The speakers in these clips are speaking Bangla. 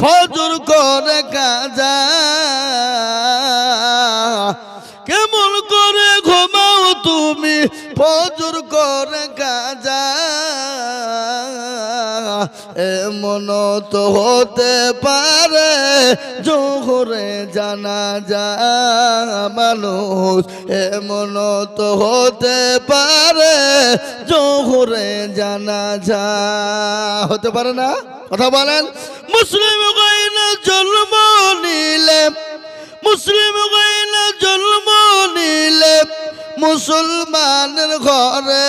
ফজর করে কাজা কেমন করে ঘুমাও তুমি ফজর করে কাজা এমন তো হতে পারে জোহরে জানাজা মানুষ এমন তো হতে পারে জোহরে জানাজা হতে পারে না কথা বলেন মুসলিম গায়না জন্ম নিলে মুসলিম গায়না জন্ম নিলে মুসলমানের ঘরে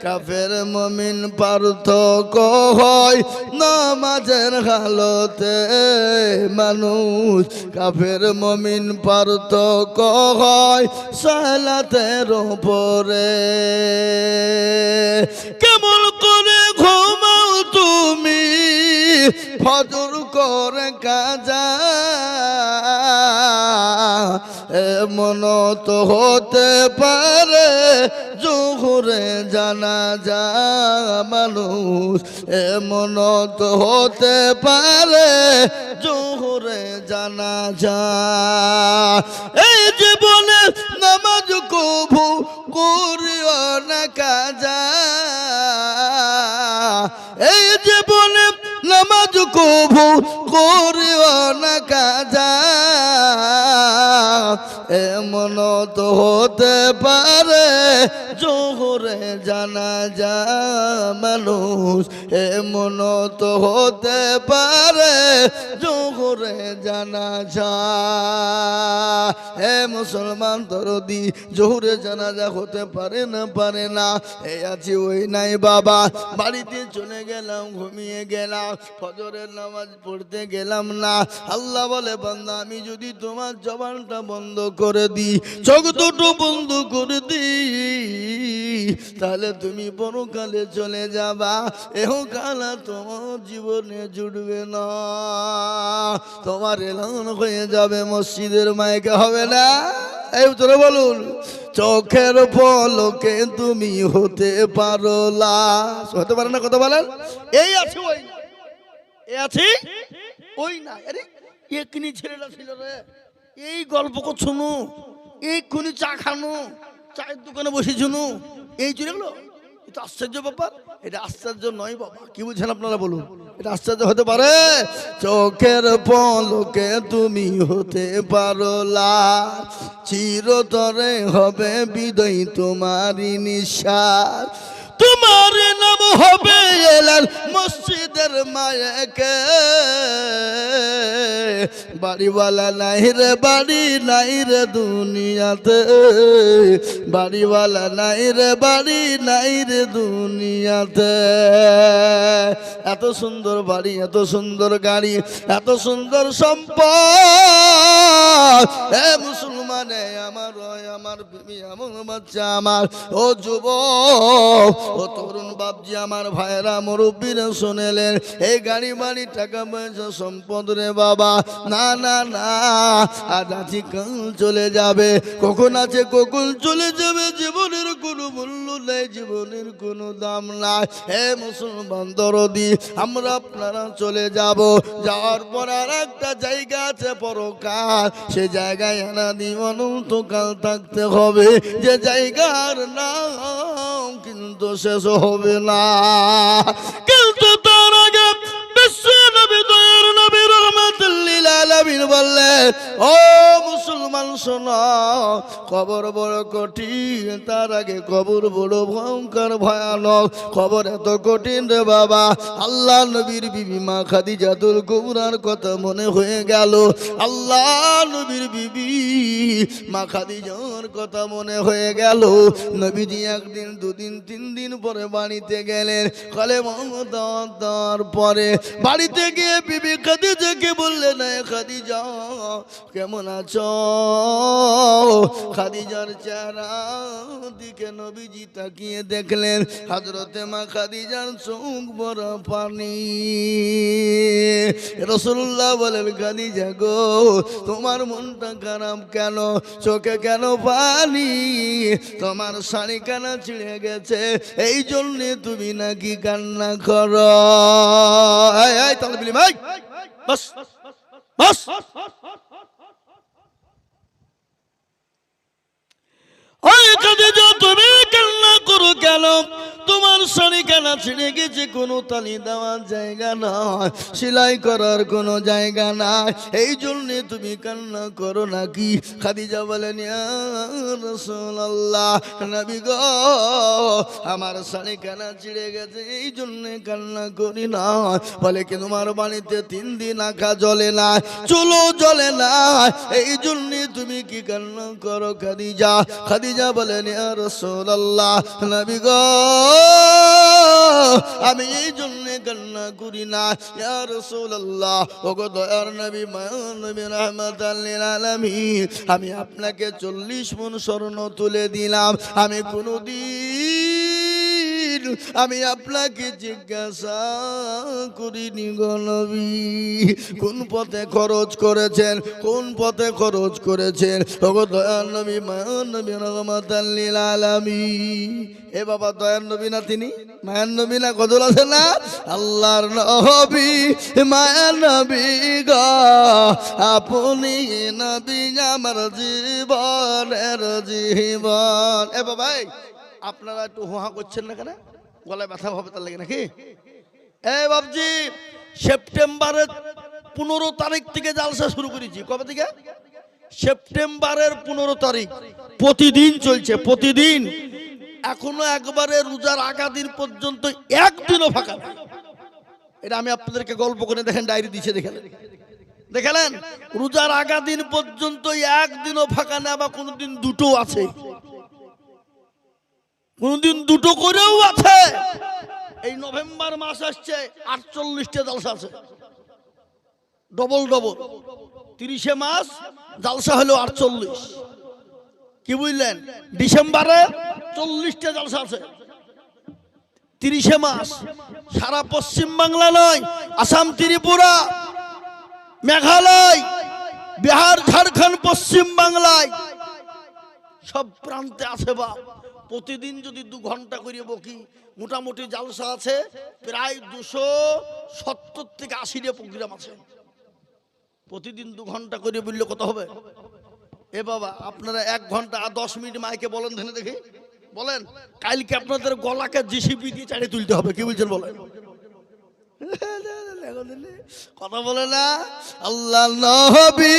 কাফের মুমিন পার্থক্য হয় নামাজের হালতে মানুষ কাফের মুমিন পার্থক্য হয় সালাতের উপরে কেমন করে ঘুমাও তুমি ফজর করে কাজা এমন তো হতে পারে জোহরে জানাজা মানুষ এমন তো হতে পারে জোহরে জানাজা এই জীবনে নামাজ কবু করিও না কাজা এই জীবনে নামাজ কবু করিও না কাজা এমন তো হতে পারে জোহরে জানাজা মানুষ এমন তো হতে পারে জোহরে জানাজা হে মুসলমান দরদি জোহরে জানাজা হতে পারে না এই আছি ওই নাই বাবা বাড়িতে চলে গেলাম ঘুমিয়ে গেলাম ফজরের নামাজ পড়তে গেলাম না আল্লাহ বলে বান্দা আমি যদি তোমার জবানটা বন্ধ করে দিই চোখ দুটো বন্ধ করে দিই তাহলে তুমি পরকালে চলে যাবা এহকাল তোমার জীবনে জুড়বে না তোমার এলান হয়ে যাবে মসজিদের মাইকে হবে না এই উত্তরে বলুন চোখের পলকে তুমি হতে পারো লাশ হতে পারে না কথা বলেন এই আছে ওই না এই আছে ওই না আরে এখনি ছেলেটা ছিল রে এই গল্প করছুনু এই খুনি চা খানো চায়ের দোকানে বসে শুনু এই চলে গেলো এটা আশ্চর্য ব্যাপার এটা আশ্চর্য নয় বাবা কি বুঝছেন আপনারা বলুন এটা আশ্চর্য হতে পারে চোখের পলকে তুমি হতে পারো লাশ চিরতরে হবে বিদায় তোমারই নিঃশ্বাস তোমার নাম হবে এলাল মসজিদের মায়েকে বাড়িওয়ালা নাই রে বাড়ি নাই রে দুনিয়াতে বাড়িওয়ালা নাই রে বাড়ি নাই রে দুনিয়াতে এত সুন্দর বাড়ি এত সুন্দর গাড়ি এত সুন্দর সম্পদ এ মুসলমানে আমার আমার বিবি আমার বাচ্চা আমার ও যুবক ও তরুণ বাপজি আমার ভাইরা মুরব্বীরা শুনেলেন এই গাড়ি বাড়ি টাকা পয়সা সম্পদ রে বাবা না না না আজ আছি কাল চলে যাবে কখন আছে কখন চলে যাবে জীবনের কোনো মূল্য নেই জীবনের কোনো দাম নাই হে মুসলমান দরদি আমরা আপনারা চলে যাব যাওয়ার পর আর একটা জায়গা আছে পরকাল সে জায়গায় আনাদি অনন্তকাল থাকতে হবে যে জায়গার নাম কিন্তু শেষ হবে না কিন্তু তার আগে বিশ্ব নবী দয়ার নবী রহমাতুল লিল আলামিন বললেন ও মুসলমান শোনো কবর বড় কঠিন তার আগে কবর বড় ভয়ঙ্কর ভয়ানক কবর এত কঠিন রে বাবা আল্লাহ নবীর বিবি মা খাদিজাতুল কুবরার কথা মনে হয়ে গেল আল্লাহ নবীর বিবি মা খাদিজার কথা মনে হয়ে গেল নবীজি একদিন দুদিন তিন দিন পরে বাড়িতে গেলেন কলেমা দেওয়ার পরে বাড়িতে গিয়ে বিবি খাদিজাকে বললেন খাদিজা কেমন আছো খাদিজার চেহারা দিকে নবীজি তাকিয়ে দেখলেন হযরতে মা খাদিজার চোখ বড় পানি। রাসূলুল্লাহ বলেন, খাদিজা গো, তোমার মনটা খারাপ কেন? চোখে কেন পানি? তোমার শাড়ি কেন ছিঁড়ে গেছে? এই জন্য তুমি নাকি কান্না করো? এই তাহলে বলি ভাই বাস বাস। ওই খাদিজা, তুমি কান্না করো কেন? তোমার শাড়ি কেন ছিঁড়ে গেছে? কোনো তালি দেওয়ার জায়গা নয়, সেলাই করার কোনো জায়গা নাই, এই জন্যে তুমি কান্না করো নাকি? খাদিজা বলেন, ইয়া রাসূলুল্লাহ, নবী গো, আমার শাড়ি কেন ছিঁড়ে গেছে এই জন্যে কান্না করি না। বলে কি, তোমার বাড়িতে 3 দিন আঁকা জ্বলে না, চুলো জ্বলে না, এই জন্যে তুমি কি কান্না করো খাদিজা? খাদিজা বলেন, ইয়া রাসূলুল্লাহ, নবী গো, আমি এই জন্য কান্না করি না। ইয়া রাসূলুল্লাহ, ওগো দয়ার নবী, মায়ার নবী, রাহমাতাল লিল আলামিন, আমি আপনাকে 40 মণ স্বর্ণ তুলে দিলাম। আমি কোনদিন আমি আপনাকে জিজ্ঞাসা করিনি গো নবী, কোন পথে খরচ করেছেন, কোন পথে খরচ করেছেন? ওগো দয়ার নবী, মায়ার নবী, রাহমাতাল লিল আলামিন। এ বাবা, দয়ার নবী না তিনি? মায়ার নবী না? গজল আছে না, আল্লাহর নবী, মায়ার নবী গো, আপনি নবী আমার জীবনের জীবন। এ বাবা, আপনারা একটু হোহা করছেন না কেন? গলায় ব্যথা হবে তার লাগে নাকি? এই বাবজি, সেপ্টেম্বরের 15 তারিখ থেকে জালসা শুরু করেছি। কবে থেকে? সেপ্টেম্বরের 15 তারিখ। প্রতিদিন চলছে, প্রতিদিন। এখনো একবারে রোজার আগা দিন পর্যন্ত একদিনও ফাঁকা নেই। এটা আমি আপনাদেরকে গল্প করে, দেখেন ডায়েরি দিচ্ছে, দেখেলেন, রোজার আগা দিন পর্যন্ত একদিনও ফাঁকা নেই। বা কোনদিন দুটো আছে, কোনদিন দুটো করেও আছে। এই নভেম্বর মাস আসছে, 48টা জালসা আছে, ডবল ডবল। 30 মাস জালসা হলো 48, কি বুঝলেন? ডিসেম্বরে 40টা জালসা আছে, 30 মাস। সারা পশ্চিম বাংলা নয়, আসাম, ত্রিপুরা, মেঘালয়, বিহার, ঝাড়খণ্ড, পশ্চিম বাংলায় সব প্রান্তে আছে। বা প্রতিদিন যদি 2 ঘন্টা করে বকি, মোটামুটি জালসা আছে প্রায় 270 থেকে 80টা প্রোগ্রাম আছে। প্রতিদিন 2 ঘন্টা করে বললে কত হবে? এ বাবা, আপনারা 1 ঘন্টা আর 10 মিনিট মাইকে বলেন, ধরে দেখি বলেন, কালকে আপনাদের গলাকে জিসিপি দিয়ে চাড়িয়ে তুলতে হবে। কি বলছেন বলেন? কথা বলে না? আল্লাহ নবী,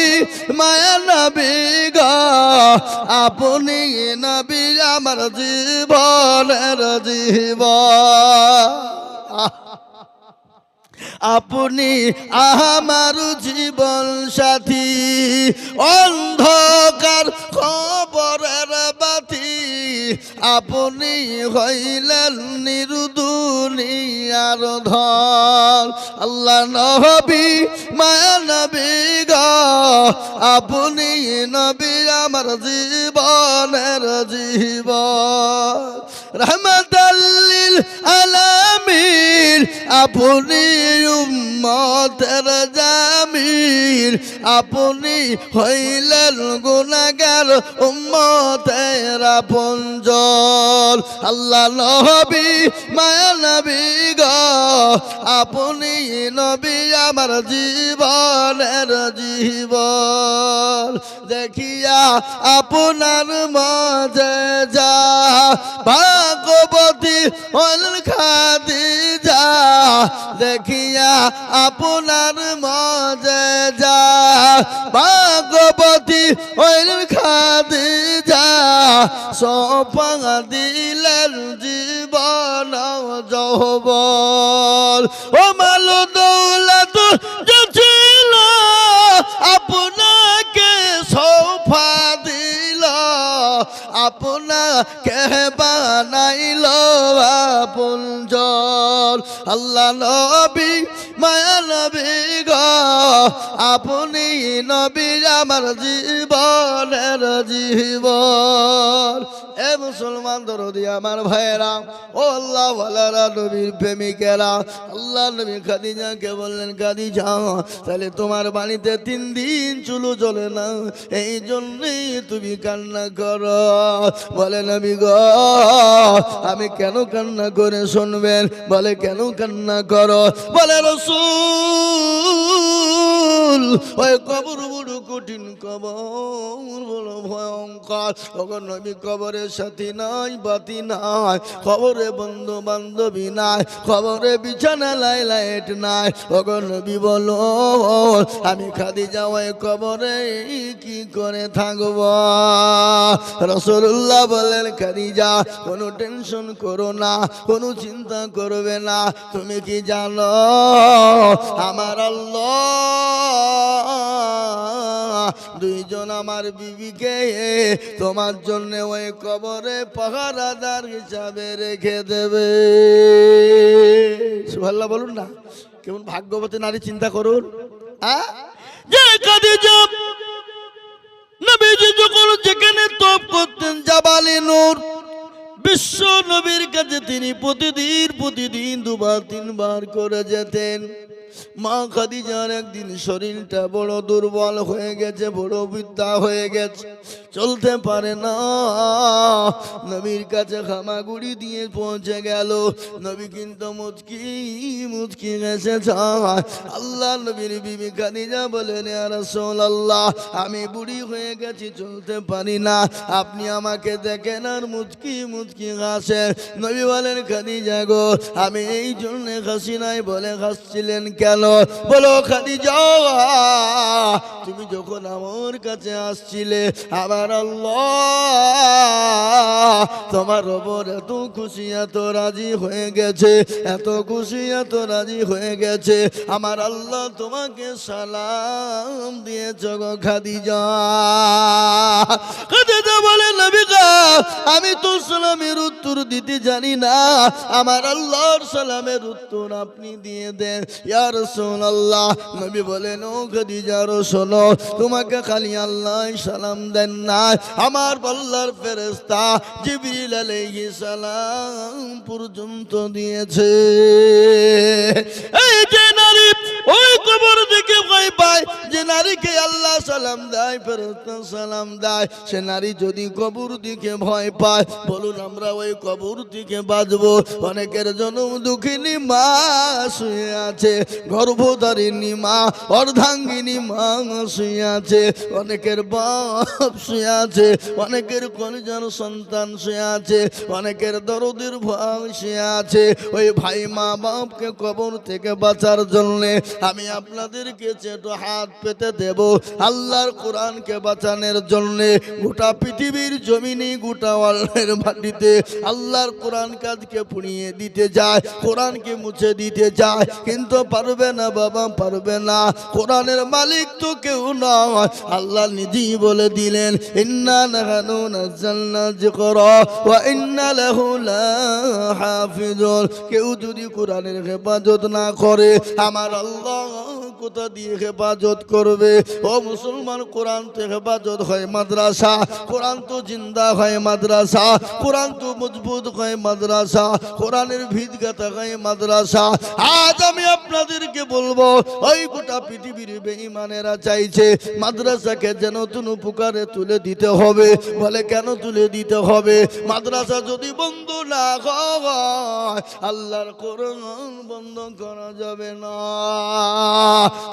মায়া নবী গো, আপনি নবী আমার জীবনের জীবন। আপনি আমার জীবন সাথী, অন্ধকার খবরের বাতি, আপনি হইলেন নিরুদুনিয়ার ধন। আল্লাহ নবী, মায়া নবী গো, আপনি নবী আমার জীবনের জীবন। রাহমাতাল লিল আলামিন, আপনি উম্মতের জামিল, আপনি হইলেন গুনাহগার উম্মতের আপনজন। আল্লাহ নবী, মায়া নবী গো, আপনি নবী আমার জীবনের জীবন। দেখিয়া আপনার মজেজা, ভাগবতী হলেন খাদিজা, দেখিয়া আপনার মজেজা, ভাগবতী হলেন খাদিজা, সপা দিলেন জীবন যৌবন। ও মাল দৌলত যে ছিল, আপনাকে সৌফা দিল, আপনাকে বানাইল আপনজন। আল্লাহ নবী মায়া নবী গো আপনি নবী আমার জীবনের জীবন। এ মুসলমান দরদি আমার ভাইয়েরা, ও আল্লাহ ওয়ালারা, নবীর প্রেমিকেরা, আল্লাহ নবী খাদিজাকে বললেন, খাদিজা তাহলে তোমার বাড়িতে 3 দিন চুলো জ্বলে না, এই জন্যই তুমি কান্না করো। বলে নবী গো আমি কেন কান্না করে শুনবেন? বলে কেন কান্না করো? বলে রাসূল ওই কবর বড় কঠিন, কবর বড় ভয়ঙ্কর। ওগো নবী কবরের সাথী নাই, বাতি নাই, কবরে বন্ধু বান্ধবী নাই, কবরে বিছানা লাইট নাই। ওগো নবী বলো আমি খাদিজা ওই কবরে কি করে থাকব? রাসূলুল্লাহ বলেন, খাদিজা কোনো টেনশন করো না, কোনো চিন্তা করবে না। তুমি কি জানো আমার আল্লাহ 2 জন আমার বিবিকে তোমার জন্য ওই কবরে পাহারাদার হিসাবে রেখে দেবে। সুবহানাল্লাহ বলুন না, কেমন ভাগ্যবতী নারী চিন্তা করুন। যে খাদিজা নবীজি যখন যেখানে তপ করতেন জাবালে নূর, বিশ্ব নবীর কাছে তিনি প্রতিদিন 2 বার 3 বার করে যেতেন। মা খাদিজার একদিন শরীরটা বড় দুর্বল হয়ে গেছে, বড় বৃদ্ধা হয়ে গেছে, চলতে পারে না। নবীর কাছে খামাগুড়ি দিয়ে পৌঁছে গেল। নবী কিন্তু মুচকি গেছে। আল্লাহ নবীর বিবি খাদিজা বলেন, ইয়া রাসূলুল্লাহ আমি বুড়ি হয়ে গেছি, চলতে পারি না, আপনি আমাকে দেখেন আর মুচকি হাসে। নবী বলেন, খাদিজা গো আমি এই জন্য হাসি নাই। বলে হাসছিলেন কেন? বলো খাদিজা তুমি যখন আমার কাছে আসছিলে আমার আল্লাহ তোমার উপর এত খুশি এত রাজি হয়ে গেছে, এত খুশি এত রাজি হয়ে গেছে, আমার আল্লাহ তোমাকে সালাম দিয়েছে গো খাদিজা। খাদিজা বলে, নবী গো আমি তো সালামের উত্তর দিতে জানি না, আমার আল্লাহর সালামের উত্তর আপনি দিয়ে দেন ইয়া রাসূলুল্লাহ। নবী বলেন, ও খাদিজা শোনো, তোমাকে খালি আল্লাহ সালাম দেন না, আমার আল্লাহর ফেরেশতা জিবরিল আলাইহিস সালাম পর্যন্ত দিয়েছে। এই যে নারী ওই কবর থেকে ভয় পায়, যে নারীকে আল্লাহ সালাম দেয়, ফেরেশতা সালাম দেয়, সে নারী যদি কবর দিকে ভয় পায়, বলুন আমরা ওই কবর থেকে বাঁচবো? অনেকের জন্ম দুঃখিনী মা শুয়ে আছে, গর্ভধারিণী মা, অর্ধাঙ্গিনী মা শুয়ে আছে, অনেকের বাপ শুয়ে আছে, অনেকের কলিজার সন্তান শুয়ে আছে, অনেকের দরদের ভাই শুয়ে আছে। ওই ভাই মা বাপকে কবর থেকে বাঁচার জন্য আমি আপনাদেরকে একটু হাত পেতে দেব। আল্লাহর কোরআনকে বাঁচানোর জন্য গোটা পৃথিবীর জমিনে, গোটা ওয়ার্ল্ডের মাটিতে আল্লাহর কোরআন কাজকে পুড়িয়ে দিতে যায়, কোরআনকে মুছে দিতে যায়, কিন্তু পারবে না বাবা, পারবে না। কোরআনের মালিক তো কেউ নয়, আল্লাহ নিজেই বলে দিলেন, ইন্না নাহনু নাযালনা যিকরা ওয়া ইন্না লাহু লাহাফিজুন। কেউ যদি কোরআনের হেফাজত না করে আমার আল্লাহ কোথা দিয়ে হেফাজত করবে? ও মুসলমান, কোরআন তো হেফাজত হয় মাদ্রাসা, কোরআন তো জিন্দা হয় মাদ্রাসা, কোরআন তো মজবুত হয় মাদ্রাসা, কোরআনের ভিত গাঁথা হয় মাদ্রাসা। আজ আমি আপনাদেরকে বলবো, ওই গোটা পৃথিবীর বেঈমানেরা চাইছে মাদ্রাসাকে যেন কোনো প্রকারে তুলে দিতে হবে। বলে কেন তুলে দিতে হবে? মাদ্রাসা যদি বন্ধ না হয় আল্লাহর কোরআন বন্ধ করা যাবে না।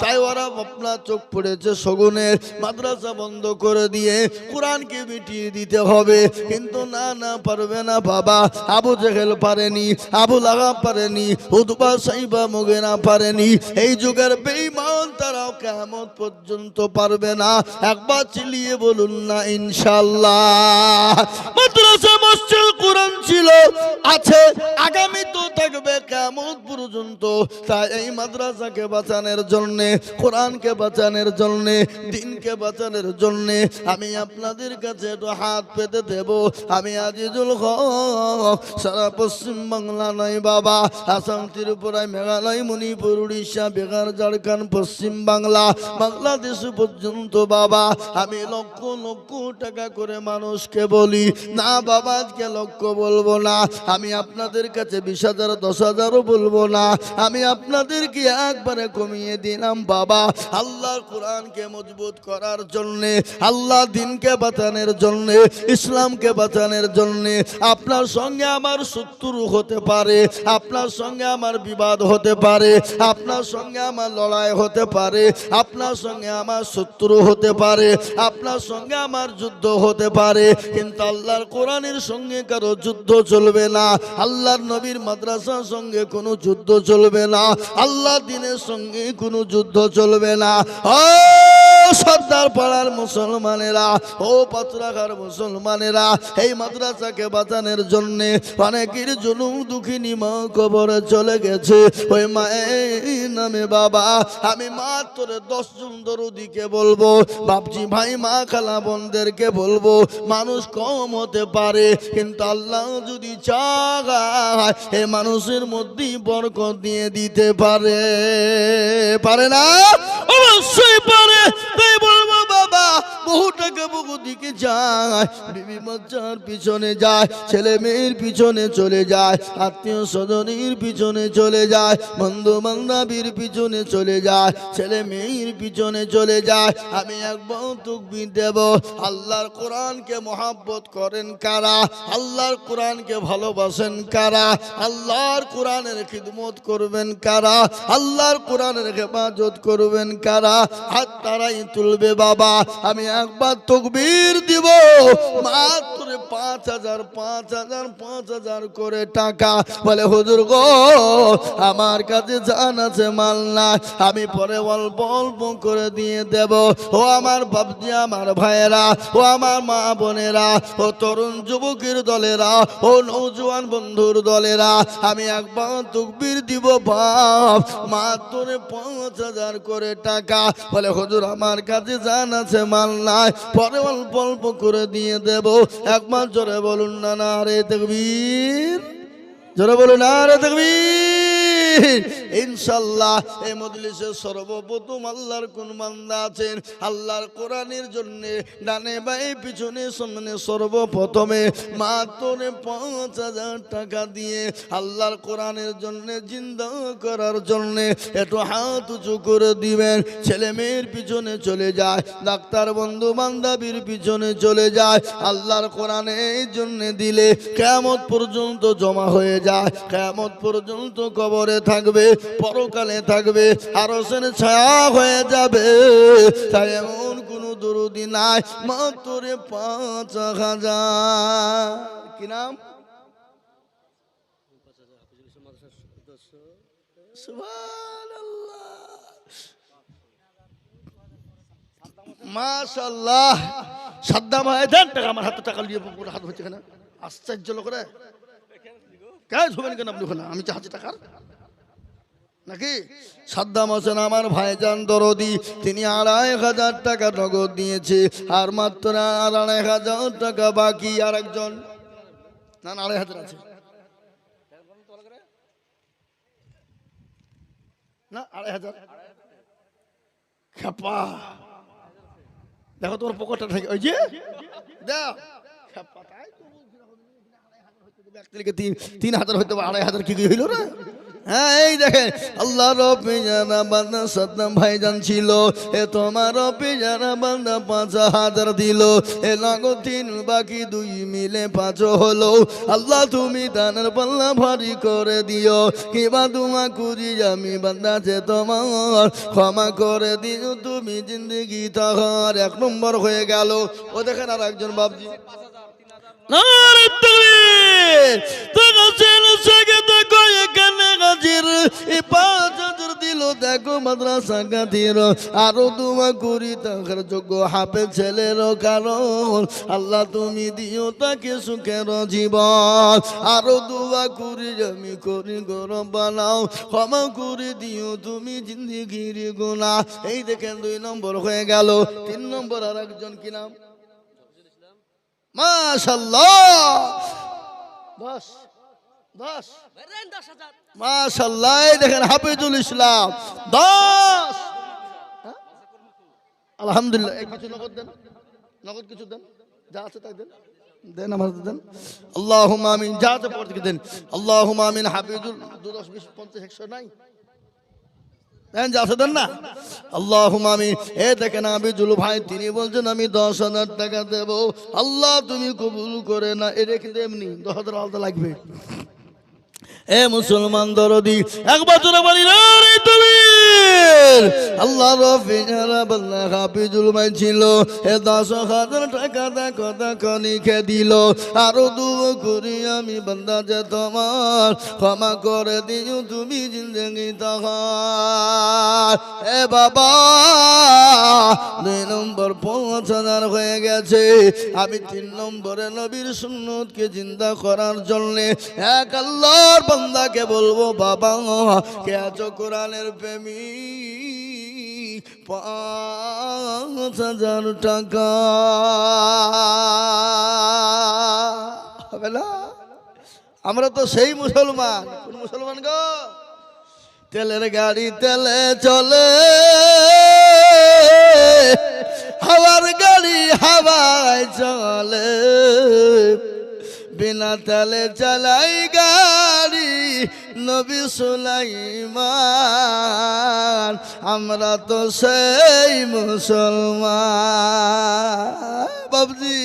তাই ওরা আপনার চোখ পড়েছে শগুনের, মাদ্রাসা বন্ধ করে দিয়ে কোরআনকে মিটিয়ে দিতে হবে। কিন্তু না, পারবে না বাবা। আবু জেহেল পারেনি, আবু লাহাব পারেনি, উতবা সাইবা মুগীরা পারেনি। এই যুগের বেঈমান তারাও কিয়ামত পর্যন্ত পারবে না। একবার চিল্লিয়ে বলুন না ইনশাআল্লাহ। মাদ্রাসা মসজিদ কোরআন ছিল, আছে, আগামী তো থাকবে, কিয়ামত পর্যন্ত পর্যন্ত। তাই এই মাদ্রাসাকে বাঁচানোর জন্যে, কোরআনকে বাঁচানোর জন্যে, দিনকে বাঁচানোর জন্যে আমি আপনাদের কাছে একটু হাত পেতে দেব। আমি আজিজুল হক সারা পশ্চিম বাংলা নয় বাবা, আসাম, ত্রিপুরায়, মেঘালয়, মণিপুর, উড়িষ্যা, বিহার, ঝাড়খণ্ড, পশ্চিম বাংলা, বাংলাদেশ পর্যন্ত বাবা আমি লক্ষ লক্ষ টাকা করে মানুষকে বলি না বাবা, আজকে লক্ষ বলবো না, আমি আপনাদের কাছে 20,000 10,000ও বলবো না, আমি আপনাদেরকে একবারে কমিয়ে দিলাম বাবা। আল্লাহর কোরআনকে মজবুত করার জন্যে, আল্লাহ দিনকে বাঁচানোর জন্যে, ইসলামকে বাঁচানোর জন্যে আপনার সঙ্গে আমার শত্রু হতে পারে, আপনার সঙ্গে আমার বিবাদ হতে পারে, আপনার সঙ্গে আমার লড়াই হতে পারে, আপনার সঙ্গে আমার শত্রু হতে পারে, আপনার সঙ্গে আমার যুদ্ধ হতে পারে, কিন্তু আল্লাহর কোরআনের সঙ্গে কারো যুদ্ধ চলবে না, আল্লাহর নবীর মাদ্রাসার সঙ্গে কোনো যুদ্ধ চলবে না, আল্লাহ দিনের সঙ্গে কোনো যুদ্ধ চলবে না। ও সর্দার পাড়ার মুসলমানেরা, ও পাথরাঘার মুসলমানেরা, এই মাদ্রাসাকে বাঁচানোর জন্য অনেকের জুলুম দুঃখিনী মা কবরে চলে গেছে, ওই মায়ের নামে বাবা আমি মাত্র 10 জন দরদিকে বলবো, বাপজি ভাই মা খালা বোনদেরকে বলবো, মানুষ কম হতে পারে কিন্তু আল্লাহ যদি চায় এই মানুষের মধ্যেই বরকত দিয়ে দিতে পারে, পারে না? অবশ্যই পারে। তাই বলবো বাবা, বহু টাকা বহু দিকে যায়, বিবি বাচ্চার পিছনে যায়, ছেলে মেয়ের পিছনে চলে যায়, আত্মীয় স্বজনের পিছনে চলে যায়, বন্ধু বান্ধবীর পিছনে চলে যায়, ছেলে মেয়ের পিছনে চলে যায়। আমি একবার তাকবীর দেব। আল্লাহর কোরআনকে মহব্বত করেন কারা? আল্লাহর কোরআনকে ভালোবাসেন কারা? আল্লাহর কোরআনের খিদমত করবেন কারা? আল্লাহর কোরআনের হেফাজত করবেন কারা? হাত তারাই তুলবে বাবা। আমি একবার তাকবীর দিব, মাত্র 5,000 5,000 5,000 করে টাকা। বলে হুজুর গো আমার কাছে জান আছে মাল না, আমি পরে অল্প অল্প করে দিয়ে দেব। ও আমার বাপজি, আমার ভাইয়েরা, ও আমার মা বোনেরা, ও তরুণ যুবকের দলেরা, ও নৌজওয়ান বন্ধুর দলেরা, আমি একবার তাকবীর দিব বাপ, মাত্র 5,000 করে টাকা। বলে হুজুর আমার কাছে জান আছে মাল নাই, পরে অল্প অল্প করে দিয়ে দেব। একবার জোরে বলুন না নারে তাকবীর, জোরে বলুন নারে তাকবীর। ইনশাআল্লাহ এই মজলিসে সর্বপ্রথম আল্লাহর কোন বান্দা আছেন আল্লাহর কোরআনের জন্য ডানে বাই পিছনে সামনে সর্বপ্রথমে মাত্র 5,000 টাকা দিয়ে আল্লাহর কোরআনের জন্য জিন্দা করার জন্য একটু হাত উঁচু করে দিবেন। ছেলে মেয়ের পিছনে চলে যায়, ডাক্তার বন্ধু বান্ধবীর পিছনে চলে যায়, আল্লাহর কোরআনের জন্য দিলে কিয়ামত পর্যন্ত জমা হয়ে যায়, কিয়ামত পর্যন্ত কবরে থাকবে, পরকালে থাকবে, আরশের ছায়া হয়ে যাবে। তাই এমন কোন দরুদি নাই, মাত্র 5,000। কি নাম? সুবহানাল্লাহ, মাশাআল্লাহ। সাদ্দাম ভাই দেন টাকা, আমার হাতে টাকা নিয়ে পুরো হাত হচ্ছে কেন? আশ্চর্য লোকরা কাজ হবেন কেন আপনি ওখানে? আমি চাচ্ছি টাকার নাকি? সাদ্দাম হোসেন আমার ভাইজান দরদি, তিনি 2,500 টাকা নগদ দিয়েছে, আর মাত্র 2,500 টাকা বাকি। আর একজন না 2,500 আছে না, 2,500 খেপা। দেখো তোমার পকেটটা থাকে, ওই যে দাও খেপা। তাই তো 3,000 হইতে 2,500 কি হইল না? হ্যাঁ এই দেখেন আল্লাহ রব্বে যারা বান্দা সাদ্দাম ভাইজান ছিল, এ তোমার রব্বে যারা বান্দা 5,000 দিল, এ নগদ 3 বাকি 2 মিলে 5 হলো। আল্লাহ তুমি দানের পাল্লা ভারী করে দিও, কিবা তোমা কুজি আমি বান্দা যে তোমার ক্ষমা করে দিও তুমি, জিন্দগি তাহার 1 নম্বর হয়ে গেল। ও দেখেন আর একজন বাবজি দিল দেখো মাদ্রাসা গাতির আরো দোয়া করি তার যোগ্য হাফেজ ছেলের কারণ আল্লাহ তুমি দিও তাকে সুখের জীবন আরো দোয়া করি আমি করি গরম বানাও ক্ষমা করে দিও তুমি জিন্দিগির গুনাহ এই দেখেন 2 নম্বর হয়ে গেল 3 নম্বর আর একজন কি নাম মাশাআল্লাহ 10 মাশাআল্লাহ এই দেখেন হাফিজুল ইসলাম 10 আলহামদুলিল্লাহ এক কিছু নগদ কিছু দেন যা আছে তাই দেন দেন আমাদের দেন আল্লাহুম্মা আমিন যা আছে পড়তে কি দেন আল্লাহুম্মা আমিন হাফিজুল 2 10 20 50 100 নাই দেন যা আছে দেন না আল্লাহুম্মা আমিন এই দেখেন হাফিজুল ভাই তিনি বলছেন আমি 10,000 টাকা দেব আল্লাহ তুমি কবুল করে না এ রেখে দে এমনি 10,000 আলাদা লাগবে এ মুসলমান দরদি একবার জোরে বলি রে তুমি আল্লাহ রফিজারা বল্লা হাফিজুল ভাই ছিল এ 10,000 টাকা দেখো লিখে দিল আরো দুয়া করি আমি বান্দা যে তোমার ক্ষমা করে দিও তুমি জিন্দেগি তাহার এ বাবা 2 নম্বর 5,000 হয়ে গেছে আমি 3 নম্বরে নবীর সুন্নতকে জিন্দা করার জন্য এক আল্লাহর বান্দাকে বলবো বাবা কে আছো কোরআনের প্রেমিক 5,000 টাকা হবে না আমরা তো সেই মুসলমান কোন মুসলমান গো তেলের গাড়ি তেলে চলে হাওয়ার গাড়ি হাওয়ায় চলে বিনা তেলে চালাই গাড়ি নবী সুলাইমান আমরা তো সেই মুসলমান বাবজি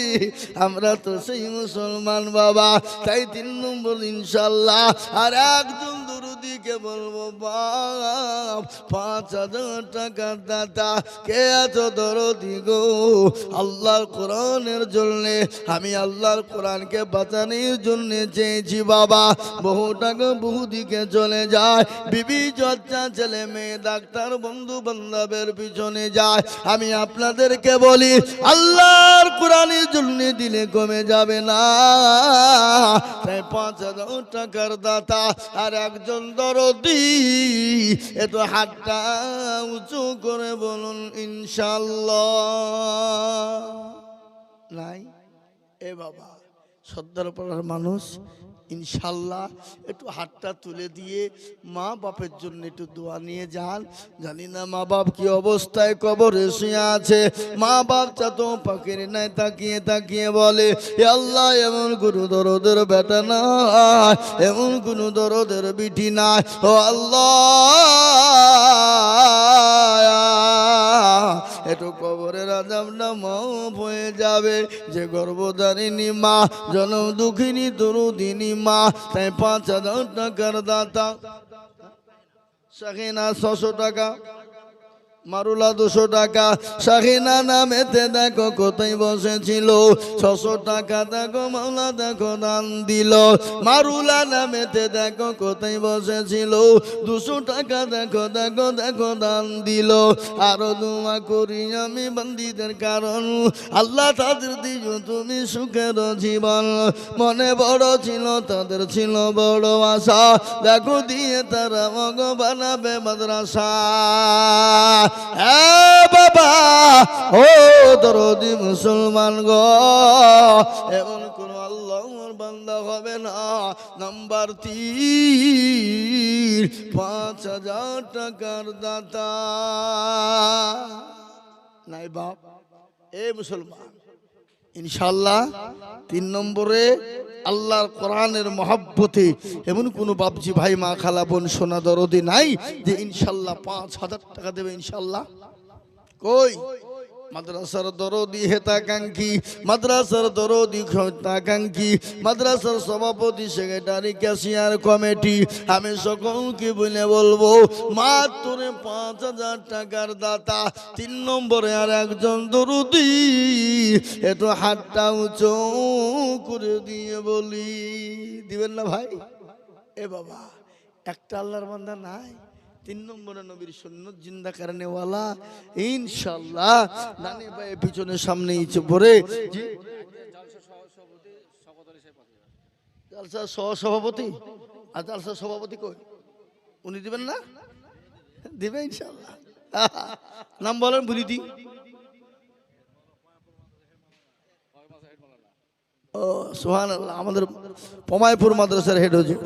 আমরা তো সেই মুসলমান বাবা তাই 3 নম্বর ইনশাআল্লাহ আর একজন দুরুদিকে বলবো বাপ 5,000 টাকা দাতা কে আছো দরদি গো আল্লাহর কোরআনের জন্য আমি আল্লাহর কোরআনকে বাঁচানোর জন্য চেয়েছি বাবা বহু টাকা বহু দিকে চলে যায় বিবি চর্চা ছেলে মেয়ে ডাক্তার বন্ধু বান্ধবের পিছনে যায় আমি আপনাদেরকে বলি আল্লাহর কোরআনের জন্য দিলে কমে যাবে না তাই 5,000 টাকার দাতা আর একজন দরদি এত হাতটা উঁচু করে বলুন ইনশাআল্লাহ নাই এ বাবা শ্রদ্ধার পাড়ার মানুষ ইনশাআল্লাহ একটু হাতটা তুলে দিয়ে মা বাপের জন্য একটু দোয়া নিয়ে যান জানি না মা বাপ কি অবস্থায় কবরে শুয়ে আছে মা বাপ চাতো পাখির নাই তাকিয়ে তাকিয়ে বলে এ আল্লাহ এমন কোনো দরদের বেটা না এমন কোনো দরদের বিটি নাই ও আল্লাহ একটু কবরের আযাবটা মাফ হয়ে যাবে যে গর্ভধারিণী মা জনম দুঃখিনী দরুদিনী মা তাই 5,000 টাকার দাতা শাহিনা 600 টাকা মারুলা 200 টাকা শাহিনা নামেতে দেখো কোথায় বসেছিল 600 টাকা দেখো মাওলা দেখো দান দিল মারুলা নামেতে দেখো কোথায় বসেছিল 200 টাকা দেখো দেখো দেখো দান দিল আরো দোয়া করি আমি বান্দীদের কারণ আল্লাহ তাদের দিও তুমি সুখের জীবন মনে বড় ছিল তাদের ছিল বড় আশা দেখো দিয়ে তারা মগ বানাবে মাদ্রাসা বাবা ও দরদি মুসলমান গো এমন কোন আল্লাহর বান্দা হবে না নাম্বার 3 5,000 টাকার দাতা নাই বাপ এ মুসলমান ইনশাআল্লাহ 3 নম্বরে আল্লাহর কোরআনের মহব্বতে এমন কোন বাপজি ভাই মা খালা বোন সোনা দরদি নাই যে ইনশাআল্লাহ 5,000 টাকা দেবে ইনশাআল্লাহ কই মাদ্রাসার দরদি হেতাকাঙ্ক্ষী মাদ্রাসার দরদি হেতাকাঙ্ক্ষী মাদ্রাসার সভাপতি সেক্রেটারি ক্যাশিয়ার কমিটি আমি সকলকে বলে বলবো মাত্র 5,000 টাকার দাতা 3 নম্বরে আর একজন দরদি একটু হাতটা উঁচু করে দিয়ে বলি দিবেন না ভাই এ বাবা একটা আল্লাহর বান্দা নাই 3 নম্বরে নবীর সুন্নত জিন্দা করনেওয়ালা ইনশাআল্লাহ নানি ভাই পিছনে সামনে ইচ্ছে পড়ে জি জালসা সভাপতি আর জালসা সভাপতি কই উনি দিবেন না দিবে ইনশাআল্লাহ নাম বলেন বলি দি ও সুবহানাল্লাহ আমাদের পমাইপুর মাদ্রাসার হেড হুজুর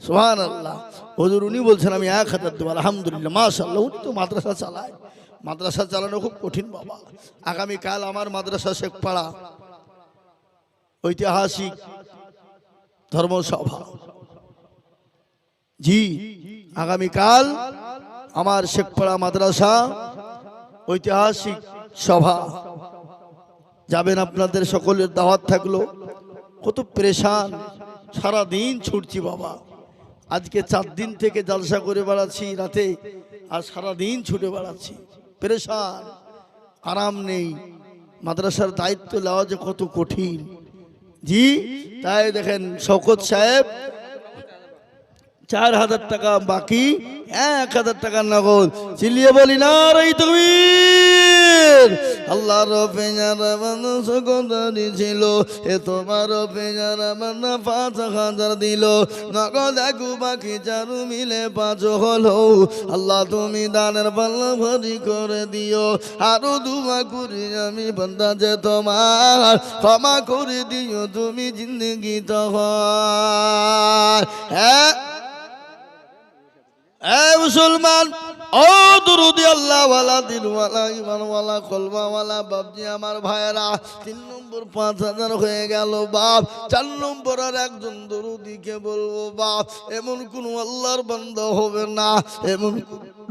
সুবহানাল্লাহ হুজুর উনি বলছেন আমি 1000 দেব আলহামদুলিল্লাহ মাশাআল্লাহ উনি তো মাদ্রাসা চালায় মাদ্রাসা চালানো খুব কঠিন বাবা আগামী কাল আমার মাদ্রাসা শেখপাড়া ঐতিহাসিক ধর্মসভা জি আগামী কাল আমার শেখপাড়া মাদ্রাসা ঐতিহাসিক সভা যাবেন আপনাদের সকলের দাওয়াত থাকলো কত পরেশান সারা দিন ছুটছি বাবা আজকে 4 দিন থেকে জলসা করে বেড়াচ্ছি রাতে আর সারা দিন ছুটে বেড়াচ্ছি পরেশান আরাম নেই মাদ্রাসার দায়িত্ব নেওয়া যে কত কঠিন জি তাই দেখেন শওকত সাহেব 4000 টাকা বাকি 1000 টাকা নগদ চিল্লিয়ে বলি না রে তাকবীর আল্লাহর পেয়ারা মানুষ গোদারি ছিল এ তোমার পেয়ারা মানা 5000 দিল নগদ এক বাকি চারু মিলে 5 হলো আল্লাহ তুমি দানের পাল্লা ভারী করে দিও আরো দুয়া করি আমি বান্দা যে তোমার ক্ষমা করে দিও তুমি জিন্দগি তোমার হ্যাঁ মুসলমান ও দুরুদি আল্লাহ ওয়ালা দিন ওয়ালা ইমান ওয়ালা কলমা ওয়ালা বাপজি আমার ভাইরা 3 নম্বর 5000 হয়ে গেল বাপ 4 নম্বর আর একজন দুরুদিকে বলবো বাপ এমন কোন আল্লাহর বান্দা হবে না এমন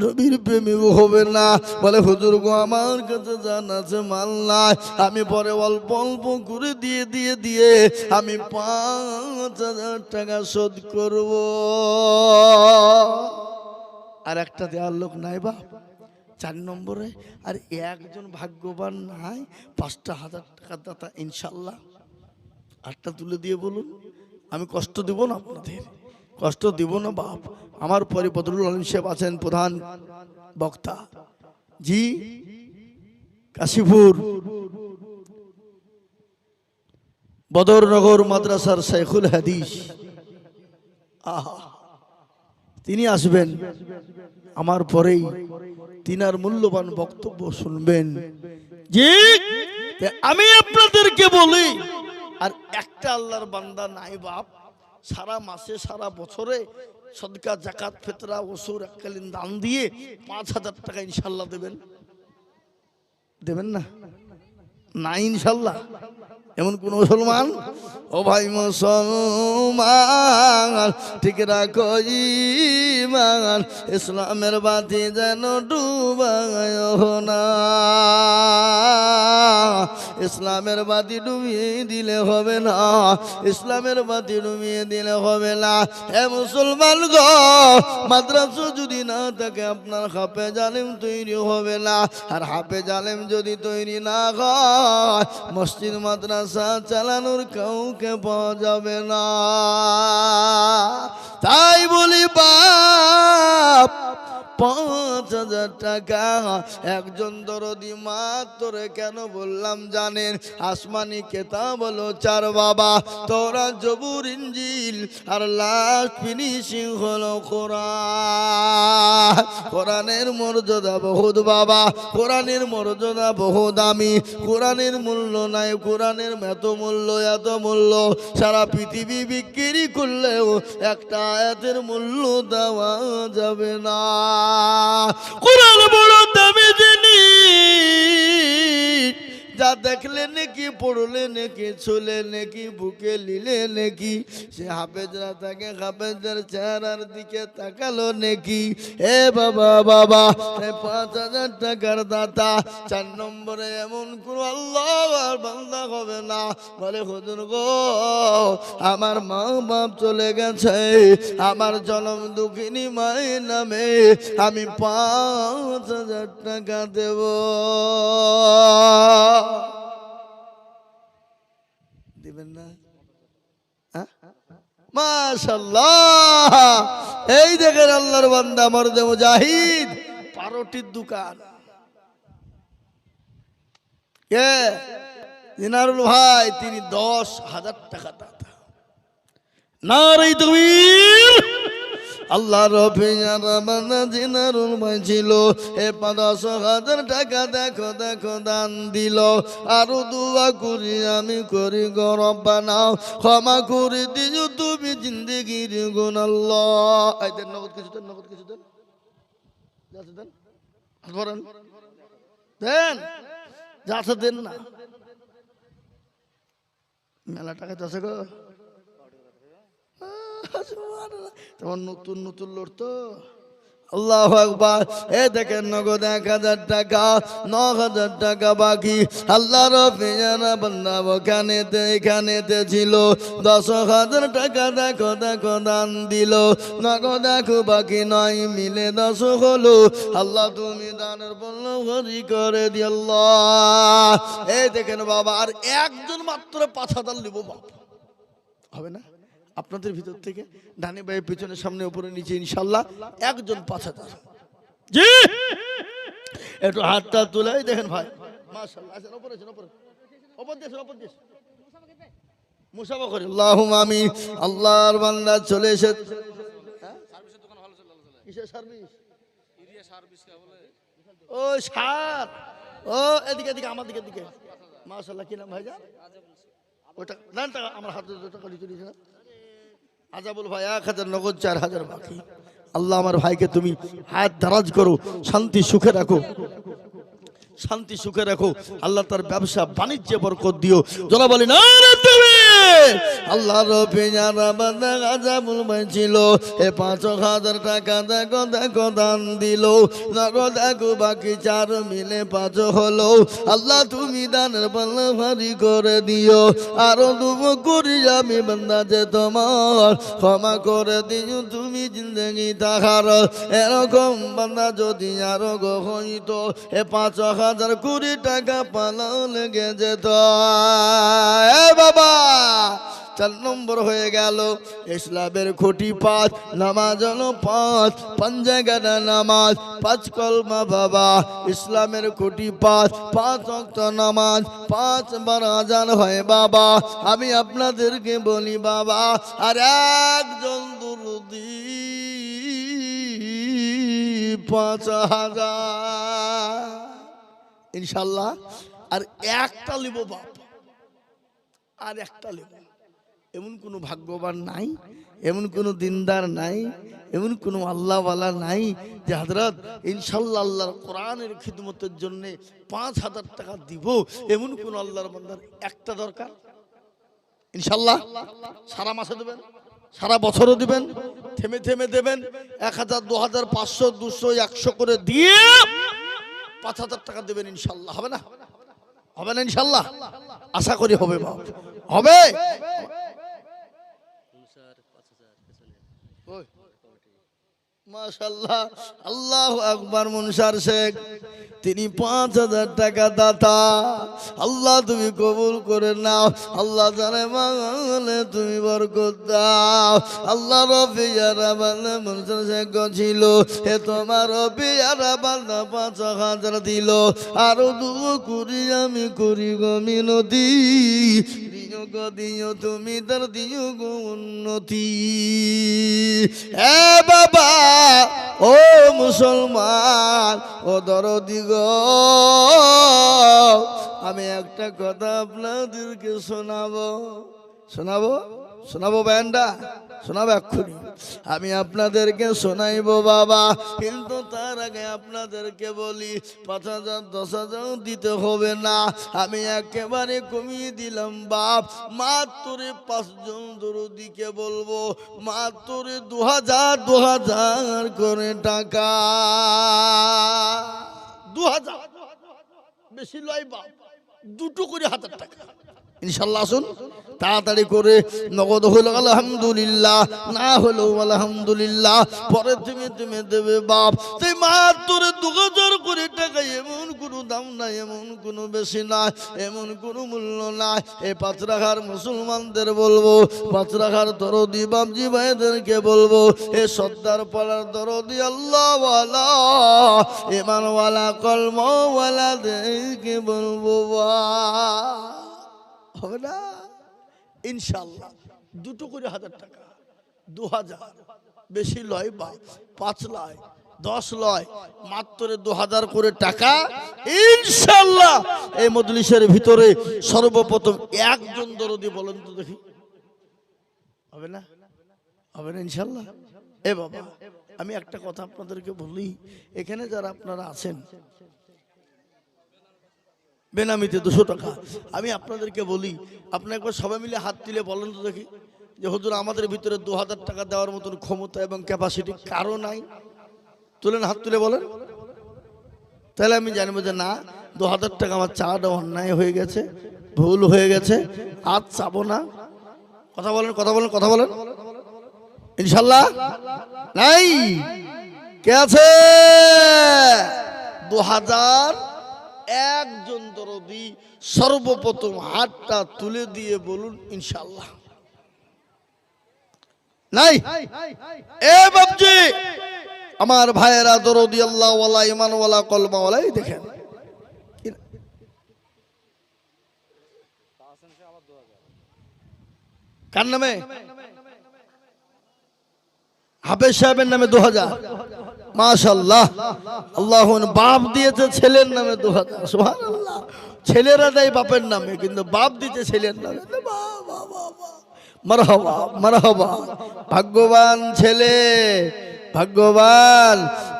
নবীর প্রেমিক হবে না বলে হুজুর গো আমার কাছে জান আছে মাল নাই আমি পরে অল্প অল্প করে দিয়ে আমি 5000 টাকা শোধ করব আর একটা দেওয়ার লোক নাই বাপ 4 নম্বরে আর একজন ভাগ্যবান নাই 5,000 টাকা দাতা ইনশাআল্লাহ আটটা তুলে দিয়ে বলুন আমি কষ্ট দেব না আপনাদের কষ্ট দেব না বাপ আমার পরে বদরুল আলম সাহেব আছেন প্রধান বক্তা জি কাশীপুর বদরনগর মাদ্রাসার শেখুল হাদিস আহা তিনি আসবেন আমার পরেই তিনার মূল্যবান বক্তব্য শুনবেন জি আমি আপনাদেরকে বলি আর একটা আল্লাহর বান্দা নাই বাপ সারা মাসে সারা বছরে সদকা যাকাত ফিতরা ওসুর এককালীন দান দিয়ে 5000 টাকা ইনশাআল্লাহ দেবেন না না ইনশাআল্লাহ এমন কোন মুসলমান ও ভাই মুসলমান ঠিক রাখো ঈমান ইসলামের বাতি যেন ডুবায় না ইসলামের বাতি ডুবিয়ে দিলে হবে না ইসলামের বাতি ডুবিয়ে দিলে হবে না হে মুসলমান গো মাদ্রাসা যদি না থাকে আপনার হাফেজ আলেম তৈরি হবে না আর হাফেজ আলেম যদি তৈরি না হয় মসজিদ মাদ্রাসা চালানোর কাউকে পাওয়া যাবে না তাই বলি বাপ 5000 টাকা একজন দরদি মাত্র কেন বললাম জানেন আসমানি কেতাব হলো 4 বাবা তোরা জবুর ইনজিল আর লাস্ট ফিনিশিং হলো কোরআন কোরআনের মর্যাদা বহুত বাবা কোরআনের মর্যাদা বহু দামি কোরআনের মূল্য নাই কোরআনের এত মূল্য সারা পৃথিবী বিক্রি করলেও একটা আয়াতের মূল্য দেওয়া যাবে না কোরআন বড় দামি জিনিস যা দেখলে নাকি পড়লে নাকি ছুলে নাকি বুকে লিলে নাকি সে হাফেজরা তাকে হাফেজদের চেহারার দিকে তাকালো নাকি এ বাবা 5000 টাকার দাতা 4 নম্বরে এমন কোন আল্লাহর বান্দা হবে না বলে হুজুর গো আমার মা বাপ চলে গেছে আমার জনম দুঃখিনী মায়ের নামে আমি 5000 টাকা দেব দিবেন না মাশাআল্লাহ। এই দেখেন আল্লাহর বান্দা মর্দে মুজাহিদ, পারোটির দোকান। কে? জিনারুল ভাই, তিনি 10,000 টাকা দাতা। নারে তাকবীর। আল্লাহ রফিয়ানা জিনারুল ভাই ছিল, এ 10,000 টাকা দেখো দেখো দান দিল। আরো দোয়া করি আমি করি গো রব্বানা, ক্ষমা করে দিও তুমি জিন্দেগির গুনাহ। আল্লাহ এই দেন, নগদ কিছু দেন, নগদ কিছু দেন, যাচ্ছে দেন, ধরেন দেন, যাচ্ছে দেন না। মেলা টাকা আছে গো, তোমার নতুন নতুন লোড তো। আল্লাহু আকবার। এ দেখেন নগদ 1,000 টাকা, 9,000 টাকা বাকি। আল্লাহ রফিয়ানা বান্দা এখানেতে ছিল, 10,000 টাকা দেখো দেখো দান দিল। নগদ দেখো বাকি 9 মিলে 10 হলো। আল্লাহ তুমি দানের বলল ভরি করে দিও আল্লাহ। এই দেখেন বাবা, আর একজন মাত্র 5,000 নিব বাবা, হবে না? আপনাদের ভিতর থেকে ডানে বায়ে পেছনে সামনে উপরে নিচে ইনশাআল্লাহ একজন 5,000। জি, একটু হাতটা তুলাই দেখেন ভাই, মাশাআল্লাহ। আছেন উপরে, আছেন উপরে, উপর দিয়ে মুসাফা করি। আল্লাহুম্মা আমিন। আল্লাহর বান্দা চলে এসেছে। সার্ভিসের দোকান ভালো চলে। কিসের সার্ভিস? এরিয়া সার্ভিস কে বলে? ও সার। ও এদিকে এদিকে আমার দিকে। মাশাআল্লাহ। কি নাম ভাইজান? ওটা নাম টাকা আমার হাতে 2 টাকা লিখে দিয়েছেন। আজাবুল ভাই 1,000 নগদ, 4,000 বাকি। আল্লাহ আমার ভাইকে তুমি হায়াত দারাজ করো, শান্তি সুখে রাখো, শান্তি সুখে রাখো। আল্লাহ তার ব্যবসা বাণিজ্যে বরকত দিও। যারা বলি না আল্লাহ রফিয়ানা বান্দা আজাবুল ভাই ছিল, এ 5,000 টাকা দেখো দেখো দান দিল। নগদ দেখো বাকি 4 মিলে 5 হলো। আল্লাহ তুমি দানের পাল্লা ভারী করে দিও। আরো দুবো করি আমি বান্দা যে তোমার, ক্ষমা করে দিও তুমি জিন্দেগি তাহার। এরকম বান্দা যদি আরো হইতো, এ 5,000 কোটি টাকা পালাও লেগে যেত। এ বাবা, 4 নম্বর হয়ে গেল। ইসলামের খুঁটি 5, নামাজ হলো 5, 5 জায়গায় নামাজ, 5 কলমা বাবা। ইসলামের খুঁটি 5, 5 ওয়াক্ত নামাজ, 5 বার আজান হয় বাবা। আমি আপনাদেরকে বলি বাবা, আর একজন দুরুদি 5,000 ইনশাল্লাহ। আর একটা লিব বাপ, আর একটা লিব। এমন কোনো ভাগ্যবান নাই, এমন কোনো দিনদার নাই, এমন কোনো আল্লাহওয়ালা নাই যে হযরত ইনশাআল্লাহ আল্লাহর কোরআনের খিদমতের জন্য 5,000 টাকা দিব। এমন কোন আল্লাহর বান্দার একটা দরকার ইনশাআল্লাহ সারা মাসে দেবেন, সারা বছরও দিবেন, থেমে থেমে দেবেন। 1,000, 2,000, 500, 200, 100 করে দিয়ে 5,000 টাকা দেবেন ইনশাআল্লাহ। হবে না? হবে না ইনশাআল্লাহ? আশা করি হবে বাপ, হবে। মাশাআল্লাহ, আল্লাহু আকবার। মুনসার শেখ তিনি 5,000 টাকা দাতা। আল্লাহ তুমি কবুল করে নাও। আল্লাহ জানে মাগলে তুমি বরকত দাও। আল্লাহ রফিয়ানা বান্দা মুনসার শেখ ছিল, হে তোমার রফিয়ানা বান্দা 5,000 দিল। আরো দুঃ করি আমি করি গো মিনতি, দিও গো দিও তুমি তার দিও গো উন্নতি। এ বাবা ও মুসলমান, ও দরদি গো, আমি একটা কথা আপনাদেরকে শোনাবো। শোনাবো ব্যান্ডা, শোনাবো এক্ষুনি। আমি আপনাদেরকে শোনাইবো বাবা, কিন্তু তার আগে আপনাদেরকে বলি 5,000, 10,000 দিতে হবে না। আমি একেবারে কমিয়ে দিলাম বাপ। মাত্র 5 জন দরদিকে বলবো, মাত্র 2,000 করে টাকা। 2,000 বেশি লয় বাপ, 2 করে 1,000 টাকা ইনশাল্লাহ আসুন তাড়াতাড়ি করে। নগদ হলো আলহামদুলিল্লাহ, না হলো আলহামদুলিল্লাহ, পরে তুমি তুমি দেবে বাপ। সেই মাত্র 2000 করে টাকা, এমন কোনো দাম নাই, এমন কোনো বেশি নাই, এমন কোনো মূল্য নাই। এই পাঁচরাখার মুসলমানদের বলবো, পাঁচরাখার দরদি বাবজি ভাইদেরকে বলবো, এ সর্দার পাড়ার দরদি আল্লাহওয়ালা ইমানওয়ালা কলমওয়ালাদেরকে বলবো হবে না ইনশাল্লাহ। দুটো করে 1000 টাকা, 2000 বেশি লয় বা 5 লয় 10 লয়, মাত্র 2000 করে টাকা ইনশাল্লাহ। এই মজলিসের ভিতরে সর্বপ্রথম একজন দরদি বলেন তো দেখি, হবে না? হবে না ইনশাল্লাহ। এ বাবা, আমি একটা কথা আপনাদেরকে বলি, এখানে যারা আপনারা আছেন বেনামিতে 200 টাকা, আমি আপনাদেরকে বলি, আপনি একবার সবাই মিলে হাত তুলে বলেন তো দেখি যে হুজুর আমাদের ভিতরে 2000 টাকা দেওয়ার মতন ক্ষমতা এবং ক্যাপাসিটি কারো নাই। তুলেন, হাত তুলে বলেন, তাহলে আমি জানবো যে না, 2000 টাকা আমার চাওয়াটা অন্যায় হয়ে গেছে, ভুল হয়ে গেছে, আজ চাবো না। কথা বলেন, কথা বলেন, কথা বলেন ইনশাল্লাহ। নাই কে আছে? 2000 একজন দরদি সর্বপ্রথম হাতটা তুলে দিয়ে বলুন ইনশাল্লাহ। নাই? এ বাবজি আমার ভাইয়েরা দরদি আল্লাহওয়ালা ইমানওয়ালা কলমাওয়ালা, এই দেখেন কার নামে? হাফেজ সাহেবের নামে 2000, মাশাআল্লাহ। আল্লাহ বাপ দিয়েছে ছেলের নামে 2000, সুবহানাল্লাহ। ছেলেরা দেয় বাপের নামে, কিন্তু বাপ দিতে ছেলের নামে। মারহাবা মারহাবা, ভাগ্যবান ছেলে, ভাগ্যবান,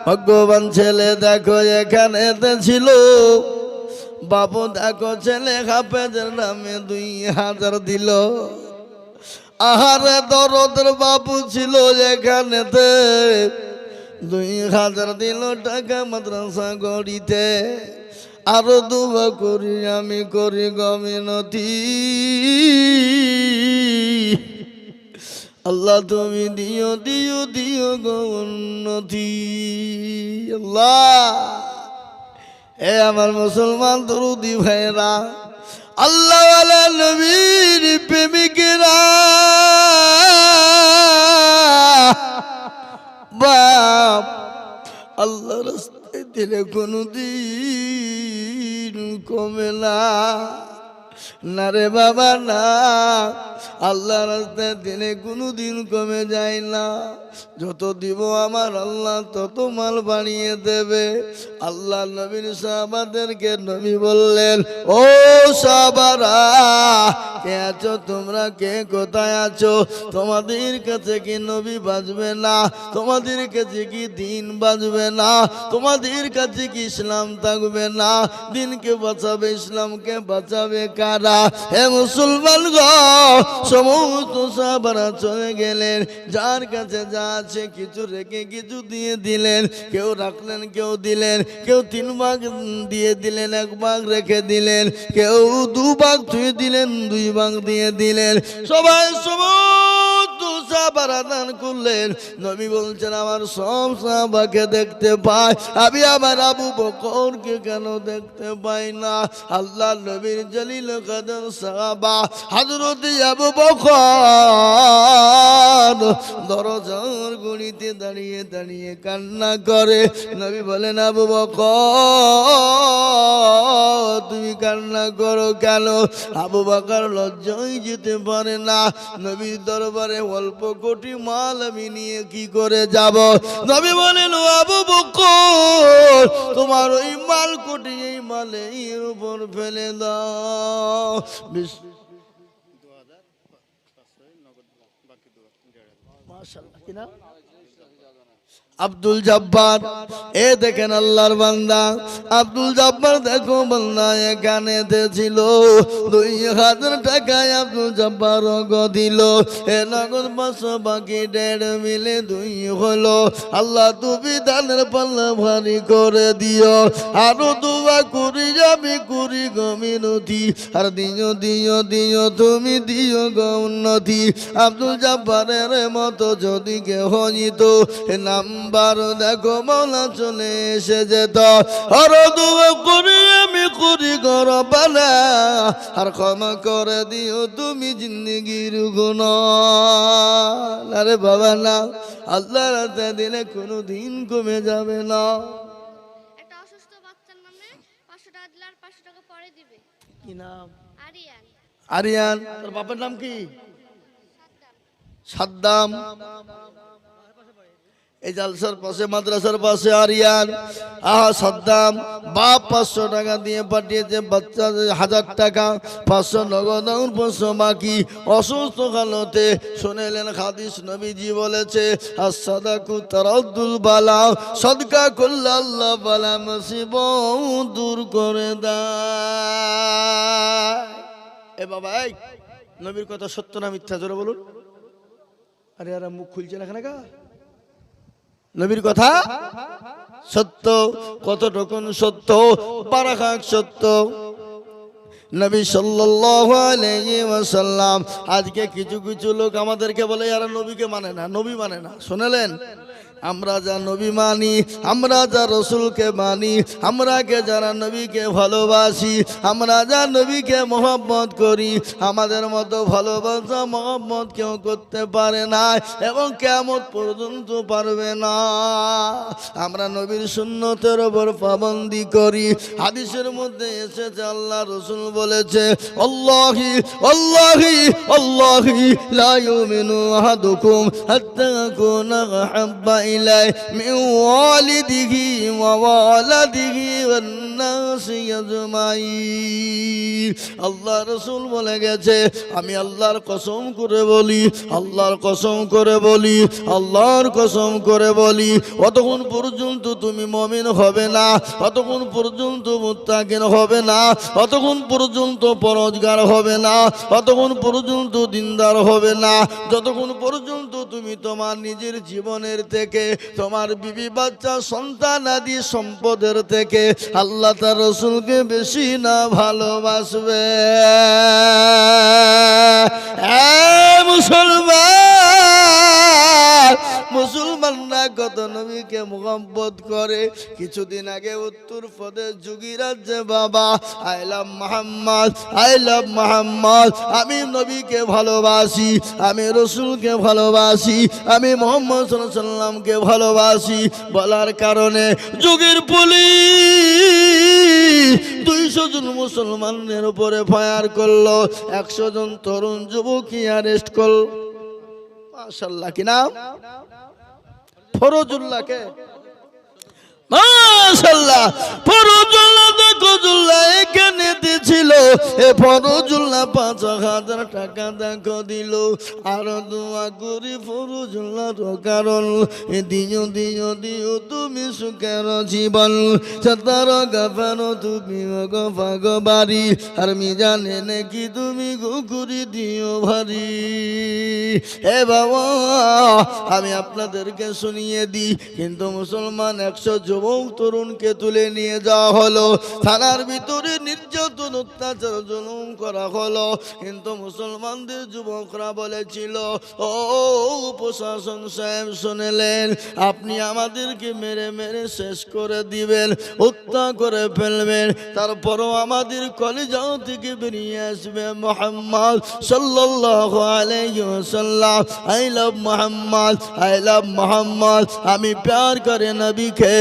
ভাগ্যবান ছেলে। দেখো এখানে ছিল বাবু, দেখো ছেলে হাফেজের নামে 2000 দিল। আহারে দরদের বাবু ছিল এখানেতে, 2000 দিল টাকা মাদ্রাসা গড়িতে। আরো দুয়া করি আমি, করি গমিনতি, আল্লাহ তুমি দিও দিও দিও গৌন্নতি। আল্লাহ, এ আমার মুসলমান দরুদি ভাইরা, আল্লাহ ওয়ালা নবীর প্রেমিকেরা, বাপ আল্লাহ রাস্তায় দিলে কোনদিন কমে না, না রে বাবা না। আল্লাহ রাস্তায় দিলে কোনদিন কমে যায় না। যত দিব আমার আল্লাহ তত মাল বানিয়ে দেবে। আল্লাহ নবীর সাহাবাদেরকে নবী বললেন, ও সাহাবারা, কে আছো তোমরা? কে কোথায় আছো? তোমাদের কাছে কি নবী বাঁচবে না? তোমাদের কাছে কি দিন বাঁচবে না? তোমাদের কাছে কি ইসলাম থাকবে না? দিনকে বাঁচাবে, ইসলামকে বাঁচাবে কারা? হে মুসলমান গো, সমস্ত সাহাবারা চলে গেলেন। যার কাছে যা আছে কিছু রেখে কিছু দিয়ে দিলেন। কেউ রাখলেন, কেউ দিলেন, কেউ 3 ভাগ দিয়ে দিলেন, 1 ভাগ রেখে দিলেন, কেউ 2 ভাগ ধুয়ে দিলেন, 2 ভাগ দিয়ে দিলেন। সবাই সমস্ত সাহাবারা দান করলেন। নবী বলছেন, আমার সব সাহাবাকে দেখতে পাই, আমি আমার আবু বকরকে কেন দেখতে পাই না? আল্লাহ নবীর জলিল কদর সাহাবা হযরত আবু বকর দরজার গড়িতে দাঁড়িয়ে দাঁড়িয়ে কান্না করে। নবী বলেন, আবু বকর তুমি কান্না করো কেন? আবু বকর লজ্জায় যেতে পারে না। নবীর দরবারে অল্প কোটি মাল আমি নিয়ে কি করে যাব? নবী বলেন, আবু বকর তোমার ওই মাল কোটি এই মালে এর উপর ফেলে দাও। আব্দুল জব্বার, এ দেখেন আল্লাহর বান্দা আব্দুল জব্বার, দেখো বান্দা এখানে ছিল 2000 টাকায় আব্দুল জব্বার নগদ দিল। এ নগদ 500 বাকি 1.5 মিলে 2 হলো। আল্লাহ তুমি দানের পাল্লা ভারী করে দিও। আরো দোয়া করি আমি করি গো মিনতি, আর দিও দিও দিও তুমি দিও গো উন্নতি। আব্দুল জব্বারের মতো যদি কেউ হইত, এ নাম্বার দেখো মৌলা চলে এসে যেত। আর দোয়া করি আমি করি গো রব্বানা, আর ক্ষমা করে দিও তুমি জিন্দেগির গুনাহ। আরে বাবা না, আল্লাহর রাতে দিলে কোনো দিন কমে যাবে না। একটা অসুস্থ বাচ্চার নামে 500 টাকা দিলে আর 500 টাকা পরে দিবে। কি নাম? আরিয়ান। আরিয়ান। তোর বাবার নাম কি? সাদ্দাম। এই জালসার পাশে মাদ্রাসার পাশে আরিয়ান। আহা সাদ্দাম, বাপ 500 টাকা দিয়ে পাঠিয়েছে, বাচ্চা 1000 টাকা, 500 নগদ, 500 বাকি। অসুস্থ কালতে শুনেলেন হাদিস, নবীজি বলেছে as-সাদাকু তারাদ্দুল বালা, সদকা করলে আল্লাহ বালা মুসিবত দূর করে দেয়। এ বাবা, এই নবীর কথা সত্য না মিথ্যা জোরে বলুন। আরে আর মুখ খুলছে না কেন? নবীর কথা সত্য। কতটুকুন সত্য? পারাখাক সত্য। নবী সাল্লাল্লাহু আলাইহি ওয়াসাল্লাম, আজকে কিছু কিছু লোক আমাদেরকে বলে এরা নবীকে মানে না, নবী মানে না। শুনলেন, আমরা যা নবী মানি, আমরা যা রসুলকে মানি, আমরা কে যারা নবীকে ভালোবাসি, আমরা যা নবীকে মহব্বত করি, আমাদের মতো ভালোবাসা মহব্বত কেউ করতে পারে না এবং কিয়ামত পর্যন্ত পারবে না। আমরা নবীর সুন্নতের উপর পাবন্দি করি। হাদিসের মধ্যে এসেছে, আল্লাহ রসুল বলেছে, আল্লাহি আল্লাহি আল্লাহি লা ইউমিনু আহাদুকুম হাত্তা কুনা আহাব্বা ইলাই মিন ওয়ালিদিহি ওয়া ওয়ালাদিহি ওয়ান নাসি আজমাইন। আল্লাহ রাসূল বলে গেছে, আমি আল্লাহর কসম করে বলি, আল্লাহর কসম করে বলি, আল্লাহর কসম করে বলি, অতক্ষণ পর্যন্ত তুমি মুমিন হবে না, অতক্ষণ পর্যন্ত মুত্তাকিন হবে না, অতক্ষণ পর্যন্ত পরহেজগার হবে না, অতক্ষণ পর্যন্ত দিনদার হবে না, যতক্ষণ পর্যন্ত তুমি তোমার নিজের জীবনের থেকে, তোমার বিবি বাচ্চা সন্তান আদি সম্পদের থেকে আল্লাহ তার রাসূলকে বেশি না ভালোবাসবে। মুসলমানরা কত নবীকে মুহাব্বত করে। কিছুদিন আগে উত্তর প্রদেশ যোগীরাজ্যে বাবা, I love Mohammad, I love Mohammad, আমি নবীকে ভালোবাসি, আমি রসুলকে ভালোবাসি, আমি মোহাম্মদ সাল্লাল্লাহু আলাইহি ওয়াসাল্লামকে ভালোবাসি বলার কারণে যুগের পুলিশ 200 জন মুসলমানের উপরে ফায়ার করলো, 100 জন তরুণ যুবককে অ্যারেস্ট করল। মাশাআল্লাহ, কি নাম? ফরজুল্লাহকে। মাশাআল্লাহ, ফরজুল্লাহ দেখুল্লাহ এখানে ছিল। এ ফরজুল্লাহ 5000 টাকা দেখো দিল। আর দোয়া করি ফরজুল্লাহর কারণ, দিও দিও দিও তুমি সুখের জীবন, সতার গাফার তুমি গফাগ বাড়ি, আর মিজানে নাকি তুমি গুকুরি দিও ভারী। এ বাবা, আমি আপনাদেরকে শুনিয়ে দিই, কিন্তু মুসলমান 100 যুবক তরুণকে তুলে নিয়ে যাওয়া হলো, থানার ভিতরে নির্যাতন অত্যাচার জুলুম করা হলো, কিন্তু মুসলমানদের যুবকরা বলেছিল, ও প্রশাসন সাহেব শুনলেন, আপনি আমাদেরকে মেরে মেরে শেষ করে দিবেন, হত্যা করে ফেলবেন, তারপরও আমাদের কলিজা থেকে বেরিয়ে আসবে মুহাম্মদ সাল্লাল্লাহু আলাইহি ওয়াসাল্লাম। I love Mohammad, I love Mohammad, আমি প্যার করে নবীকে,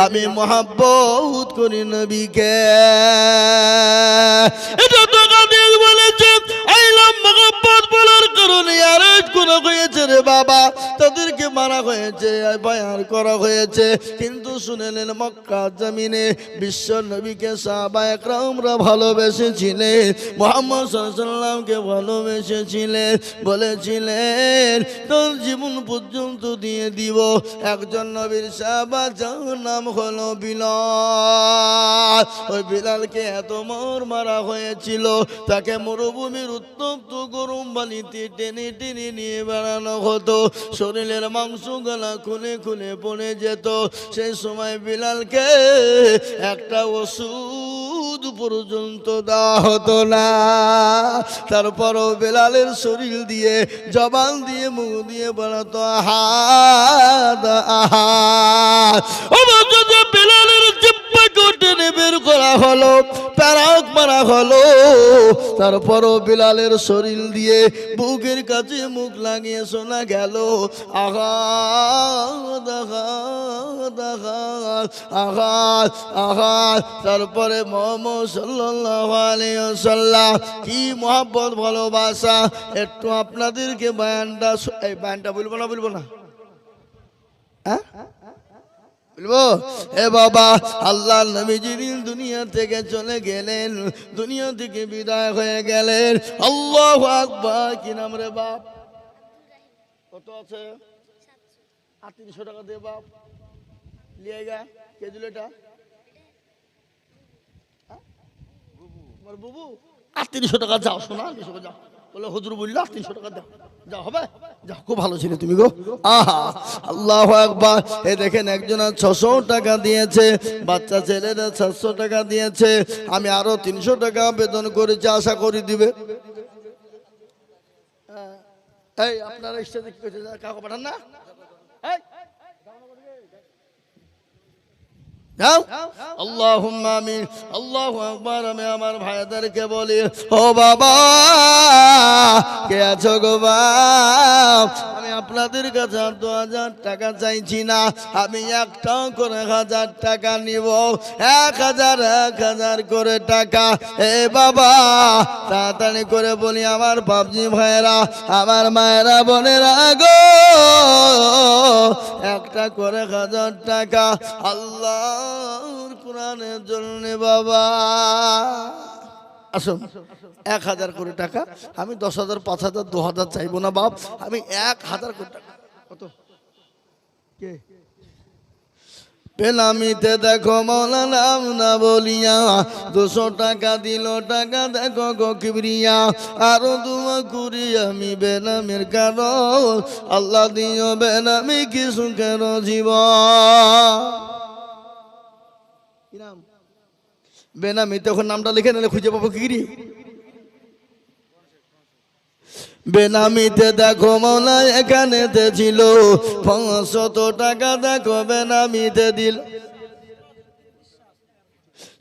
আমি মহব্বত করি নবীকে। এটা তো হাদিস বলেছে, আই লাভ মহব্বত বলার কারণে আরেক করা হয়েছে রে বাবা, তাদেরকে মারা হয়েছে, বায়ান করা হয়েছে। কিন্তু শুনেলেন মক্কা জমিনে বিশ্ব নবীকে সাহাবায়ে কেরামরা ভালোবেসেছিলেন, মুহাম্মদ সাল্লাল্লাহু আলাইহি ওয়াসাল্লামকে ভালোবেসেছিলেন, বলেছিলেন তোর জীবন পর্যন্ত দিয়ে দিব। একজন নবীর সাহাবা যার নাম হলো বিলাল, ওই বিলালকে এত মারা হয়েছিল, তাকে মরুভূমির উত্তপ্ত গরম বালিতে টেনে টেনে নিয়ে বেড়ানো হতো, শরীরের মাংসগুলা খুলে খুলে পড়ে যেত। সেই সময় বিলালকে একটা ওষুধ পর্যন্ত দেওয়া হতো না। তারপরও বিলালের শরীর দিয়ে, জবান দিয়ে, মুখ দিয়ে বেড়াতো আহাদ আহাদ। বিলালের জিহ্বাকে টেনে বের করা হলো, প্যারাক মারা হলো। তারপরও বিলালের শরীর দিয়ে বুকের কাছে মুখ লাগিয়ে শোনা গেল আঘাত আঘাত আঘাত আঘাত আঘাত। তারপরে মুহাম্মদ সাল্লাল্লাহু আলাইহি ওয়াসাল্লাম কি মহব্বত ভালোবাসা। একটু আপনাদেরকে বয়ানটা বলবো না হ্যাঁ বলবো? এ বাবা, আল্লাহ নবী যেদিন দুনিয়া থেকে চলে গেলেন, দুনিয়া থেকে বিদায় হয়ে গেলেন, আল্লাহু আকবার। কি নাম রে বাপ? কত আছে? 300 টাকা দে বাপ, লিয়ে গা। কে দিল এটা? আমার বুবু। 300 টাকা যাও শোনা, যাও বলে হুজুর বললো 300 টাকা দাও, যা হবে যা। খুব ভালো ছিল তুমি গো, আহা আল্লাহু আকবার। এ দেখেন একজন 600 টাকা দিয়েছে, বাচ্চা ছেলেরা 700 টাকা দিয়েছে। আমি আরো 300 টাকা বেতন করেছি, আশা করি দিবে। এই আপনারা স্টেজে কি করছে, কাউকে পাঠান না? আল্লাহুম্মা আমিন, আল্লাহু আকবার। আমি আমার ভাইদেরকে বলি, ও বাবা কে আছো গো বাপ, আমি আপনাদের কাছে 2000 টাকা চাইছি না, আমি একটা করে 1000 টাকা নিব। 1000 করে টাকা। এ বাবা তাড়াতাড়ি করে বলি আমার বাপজি ভাইয়েরা, আমার মায়েরা বোনেরা গো, একটা করে 1000 টাকা আল্লাহর কোরআনের জন্য বাবা। আসুন 1000 করে টাকা। আমি 10,000, 5,000, 2,000 চাইবো না বাপ, আমি 1000 করে টাকা। কত? কে পেলামিতে দেখো মৌলা নাম না বলিয়া 200 টাকা দিল, টাকা দেখো গো কিবরিয়া। আরো দুয়া করি আমি বেনামের কারণ, আল্লাহ দিও বেনামি কি সুখের জীবন। কি নাম? বেনামি। তখন নামটা লিখে নিলে খুঁজে পাবো কি রে? বেনামিতে দেখো মৌলা এখানেতে ছিল 500 টাকা, দেখো বেনামিতে দিল।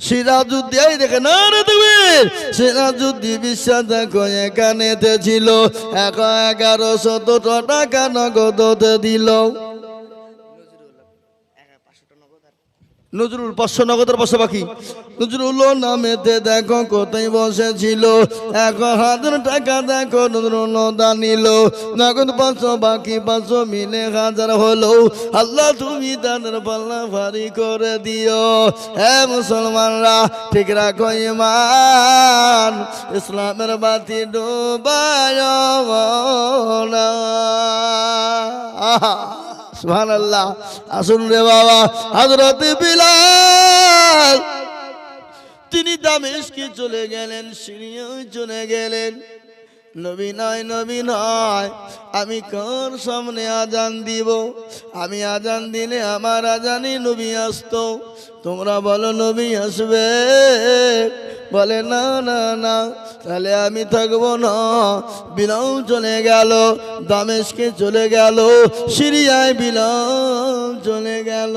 সিরাজুদ্দিন, এই দেখে না রে তুমি, সিরাজুদ্দিন বিশ্বাস দেখো এখানেতে ছিল 1100 টাকা নগদতে দিল। নজরুল 500 নগদের বসে বাকি। নজরুল নামেতে দেখো কোথায় বসেছিল 1000 টাকা, দেখো নজরুল দানিল। নগদ 500 বাকি 500 মিলে 1000 হলো। আল্লাহ তুমি তাদের পাল্লা ভারী করে দিও। হে মুসলমানরা ঠিক রাখো ঈমান, ইসলামের বাতি ডুবায় না। আহা সুবহানাল্লাহ। আসুন রে বাবা, হযরত বিলাল তিনি দামেস্কে চলে গেলেন, সিরিয়ায় চলে গেলেন। নবী নয়, নবী নয়, আমি কার সামনে আজান দিব? আমি আজান দিলে আমার আজানে নবী আসতো। তোমরা বলো নবী আসবে? বলে না না না, তাহলে আমি থাকবো না। বিলাল চলে গেল, দামেস্কে চলে গেল, সিরিয়ায় বিলাল চলে গেল।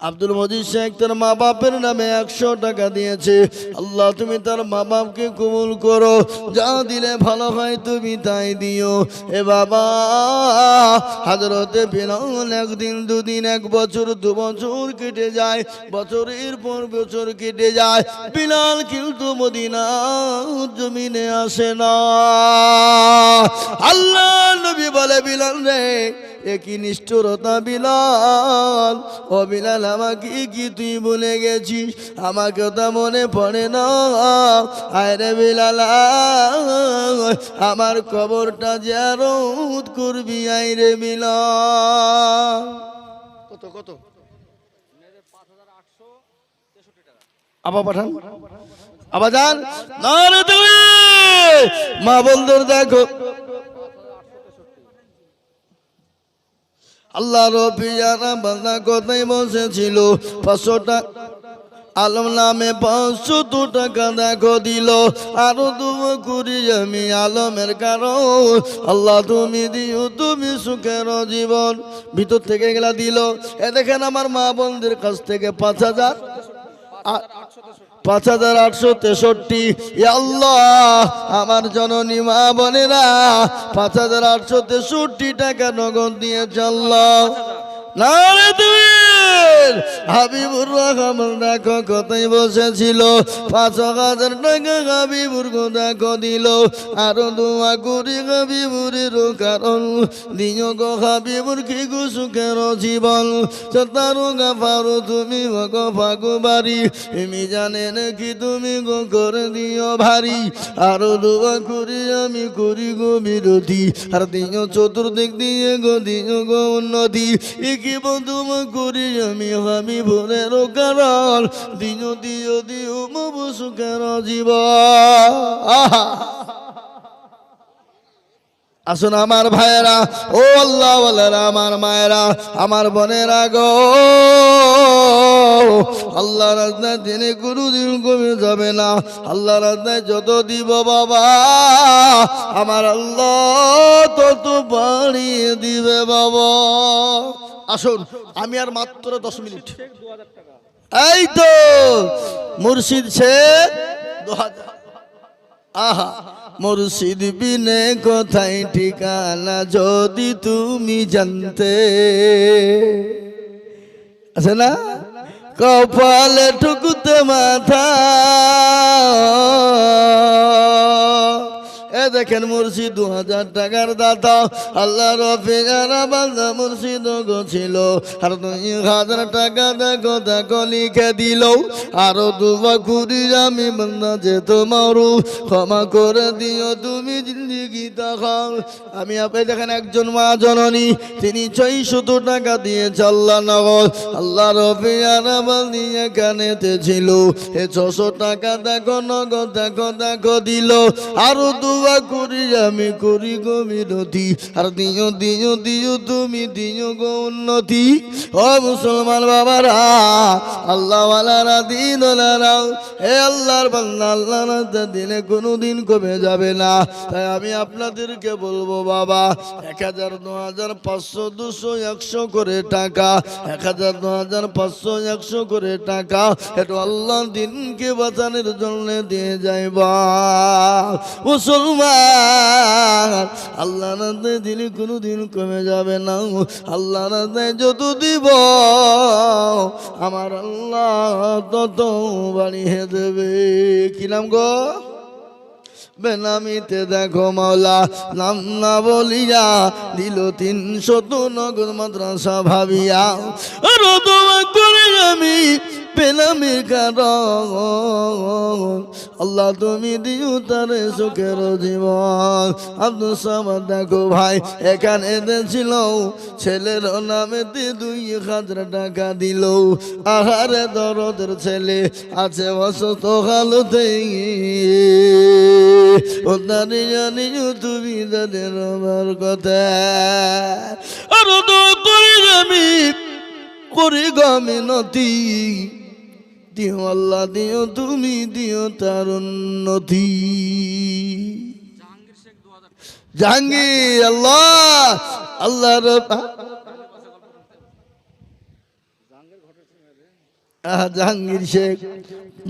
আব্দুল মজিদ শেখ তার মা বাপের নামে 100 টাকা দিয়েছে। আল্লাহ তুমি তার মা বাপকে কবুল করো, যা দিলে ভালো হয় তুমি তাই দিও। এ বাবা, হযরতে বিলাল একদিন দুদিন 1 বছর 2 বছর কেটে যায়, বছরের পর বছর কেটে যায়, বিলাল কিন্তু মদিনার জমিনে আসে না। আল্লাহ নবী বলে, বিলাল রে, একই নিষ্ঠুরতা বিলাল, ও বিলাল আমাকে কি তুই বলে গেছিস? আমাকে তো মনে পড়ে না। আরে বিলাল, আমার কবরটা জিয়ারত করবি, আইরে বিলাল। কত কত? আবার পাঠান, আবার যান না রে তুমি। মা বন্ধুর দেখো, আল্লাহ রবিয়ারা বান্দা কোথায় বসেছিল, 500 টাকা আলম নামে 500 টাকা দেখো দিল। আরো দুবো করি আমি আলমের কারণ, আল্লাহ তুমি দিও তুমি সুখের জীবন। ভিতর থেকে গেলা দিল। এ দেখেন আমার মা বোনদের কাছ থেকে 5,863। আল্লাহ আমার জননী মা বোনেরা 5,863 টাকা নগদ দিয়েছে। আল্লাহ নারে তুমি হাবিবুর রহমান দেখো কোথায় বসেছিল, 5,000 টাকা হাবিবুর দেখো দিল। আরো দোয়া করি হাবিবুরের কারণ, দিও গো হাবিবুর কি গো সুখের জীবন। সতারো গাফারো তুমি গো ফাগুবারি, তুমি জানে নাকি তুমি গো করে দিও ভারী। আরো দোয়া করি আমি করি গো বিরোধী, আর দিও চতুর্দিক দিয়ে গো দিও গো উন্নতি। কি বন্ধু করি আমি হাবিবুরের কারণ, দিও দিও দিও মবু সুখের জীবন। আসুন আমার ভাইয়েরা, ও আল্লাহ ওয়ালারা, আমার মায়েরা, আমার বোনেরা গো, আল্লাহ রাস্তায় দিনে কোনোদিন কমে যাবে না। আল্লাহ রাস্তায় যত দিব বাবা, আমার আল্লাহ তত বাড়িয়ে দিবে বাবা। আসুন, আমি আর মাত্র 10 মিনিট। এই তো মুর্শিদ সে 2000। আহা, মুর্শিদ বিনে কোথায় ঠিকানা যদি তুমি জানতে। আছে না, কপালে ঠুকুতে মাথা। এ দেখেন মুর্শিদ 2000 টাকার দাতা, আল্লাহ রফিয়ারা বান্দা মুর্শিদ গো ছিল। আর 2000 টাকা দেখো দেখো লিখে দিল। আরো দুবা কুড়ি আমি বান্দা যে তোমারও ক্ষমা করে দিও তুমি জিন্দিগি দেখাও। আমি আপনি দেখেন একজন মা জননী, তিনি 600 টাকা দিয়েছে আল্লাহ নগদ। আল্লাহ রফিয়ারা বান্দি এখানেতে ছিল, এ 600 টাকা দেখো নগদ দেখো দেখো দিল। আরো দুবা করি আমি করি গো বিরতি, আর দিও দিও দিও তুমি দিও গো উন্নতি। ও মুসলমান বাবারা, আল্লাহ ওয়ালারা দিনওয়ালারাও, হে আল্লাহর বান্দা, আল্লাহ রাস্তা দিলে কোনোদিন কমে যাবে না। তাই আমি আপনাদেরকে বলবো বাবা, 1000 2000 500 200 100 করে টাকা, 1000 2000 500 100 করে টাকা, একটু আল্লাহ দিনকে বাঁচানোর জন্য দিয়ে যাইবা মুসলমান। আল্লাহ রাস্তায় দিলে কোনোদিন কমে যাবে না। আল্লাহ রাস্তায় যত দিব আমার আল্লাহ তত বাড়িয়ে দেবে। কি নাম গো? বেনামিতে দেখো মাওলা নাম না বলিয়া দিল 300 নগদ মাদ্রাসা ভাবিয়া। আর দোয়া করে আমি বেনামির কারণ, আল্লাহ তুমি দিও তারে সুখের জীবন। আব্দুল সামাদ দেখো ভাই এখানে ছিল, ছেলের নামেতে 2000 টাকা দিল। আহারে দরদের ছেলে আছে অসুস্থ হালতে, ও তারে জানিও তুমি তাদের আমার কথা। আর দোয়া করে আমি করি গো মিনতি, দিও আল্লাহ দিও তুমি দিও তার উন্নতি। জাহাঙ্গীর আল্লাহ আল্লাহ জাহাঙ্গীর শেখ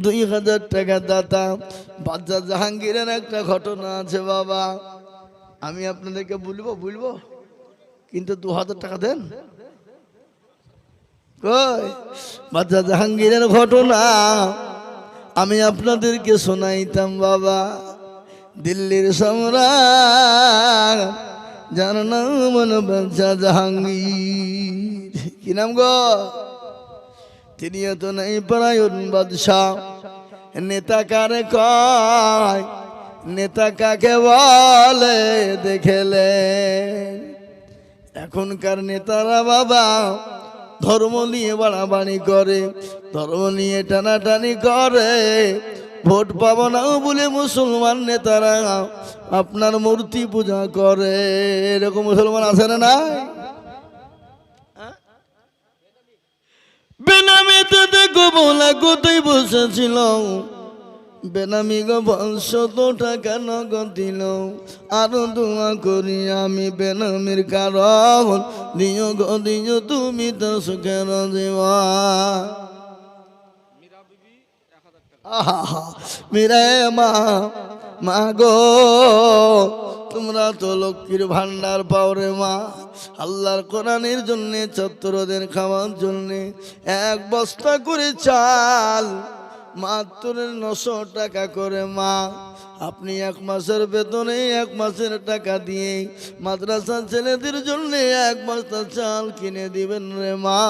2000 টাকা দাতা। বাচ্চা জাহাঙ্গীরের একটা ঘটনা আছে বাবা, আমি আপনাদেরকে বলবো কিন্তু 2000 টাকা দেন। কই বাচ্চা জাহাঙ্গীরের ঘটনা আমি আপনাদেরকে শোনাইতাম বাবা। দিল্লির সম্রাট যার নাম হলো বাচ্চা জাহাঙ্গীর, কি নাম গো? তিনি তো নাই পরায়ণ বাদশাহ। নেতা কারে কয়, নেতা কাকে বলে দেখেলেন। এখনকার নেতারা বাবা ধর্ম নিয়ে বাড়াবাড়ি করে, ধর্ম নিয়ে টানাটানি করে। ভোট পাবো না বলে মুসলমান নেতারা আপনার মূর্তি পূজা করে। এরকম মুসলমান আছে না নাই? বেনামিতে দেখো বলা কোথায় বসেছিল, বেনামি গো 500 টাকা নগদ দিল। আরো দোয়া করি আমি বেনামির কারণ, দিও গো দিও তুমি তো সুখের জীবন। মিরে মা গো তোমরা তো লক্ষ্মীর ভান্ডার পাও রে মা। আল্লাহর কোরআনের জন্য ছাত্রদের খাওয়ার জন্য 1 বস্তা করে চাল মাত্র 900 টাকা করে মা। আপনি 1 মাসের বেতনে 1 মাসের টাকা দিয়ে মাদ্রাসা ছেলেদের জন্য 1 বস্তা চাল কিনে দিবেন রে মা।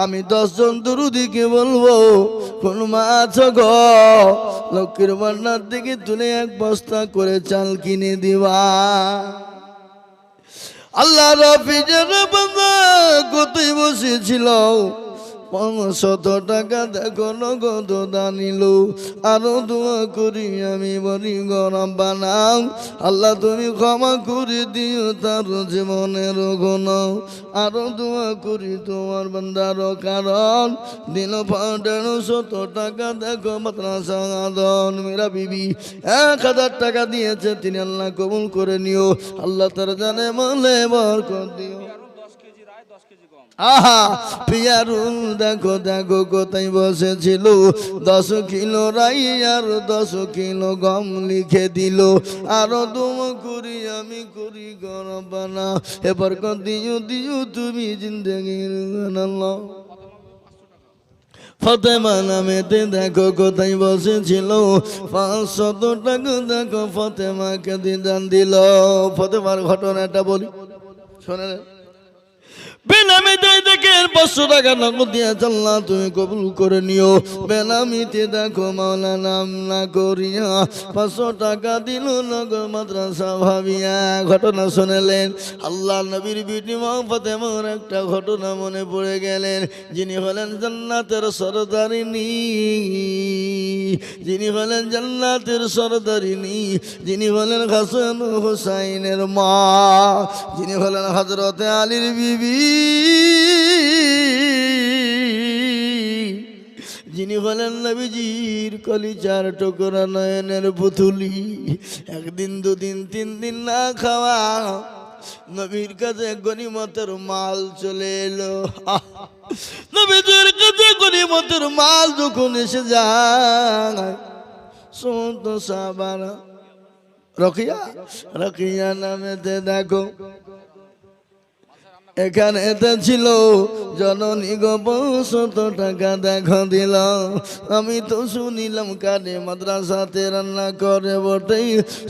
আমি 10 জন দুরুদিকে বলবো, কোন মা আছো গো লক্ষ্মীর ভান্ডার থেকে তুলে 1 বস্তা করে চাল কিনে দিবা। আল্লাহ রাফিজের বান্দা কোথায় বসেছিল, 500 টাকা দেখো নগদ দানিল। আরো দোয়া করি আমি বলি গরম বানাও, আল্লাহ তুমি ক্ষমা করে দিও তার জীবনের গুণ। আরো দোয়া করি তোমার বান্দার কারণ, দিল 150 টাকা দেখো মাদ্রাসা আদন। মেরা বিবি 1000 টাকা দিয়েছে, তিনি আল্লাহ কবুল করে নিও। আল্লাহ তার জানে মনে বরকত দিও। আহা পিয়ারু দেখো দেখো কোথায় বসেছিল, 10 কিলো রাই আর 10 কিলো গম লিখে দিল। আরো দম করি আমি করি গরম বানা, এবার দিও দিও তুমি জিন্দগির আল্লাহ। ফাতেমা নামেতে দেখো কোথায় বসেছিল, 500 টাকা দেখো ফাতেমাকে দান দিল। ফাতেমার ঘটনাটা বলি শোনেন। বেনামিতে দেখে 500 টাকা নগদ দিয়ে আল্লাহ তুমি কবুল করে নিও। বেনামিতে দেখো মাওলা নাম না করিয়া 500 টাকা দিল নগদ মাদ্রাসা ভাবিয়া। ঘটনা শুনলেন আল্লাহ নবীর বিটি মা ফাতেমার একটা ঘটনা মনে পড়ে গেলেন। যিনি হলেন জান্নাতের সরদারিনী, যিনি হলেন জান্নাতের সরদারিনী, যিনি হলেন হাসান হুসাইনের মা, যিনি হলেন হযরতে আলীর বিবি, যিনি হলেন নবীজির কলিজার টুকরা নয়নের পুতুলি। 1 দিন 2 দিন 3 দিন না খাওয়া নবীর কাছে গনিমতের মাল চলে এলো। নবীজির কাছে গনিমতের মাল যখন এসে যায়, সমস্ত সাহাবারা রকিয়া নামেতে দেখো এখানে এতে ছিল জননী গো 500 টাকা দেখো দিল। আমি তো শুনিলাম কানে মাদ্রাসাতে রান্না করে বটে,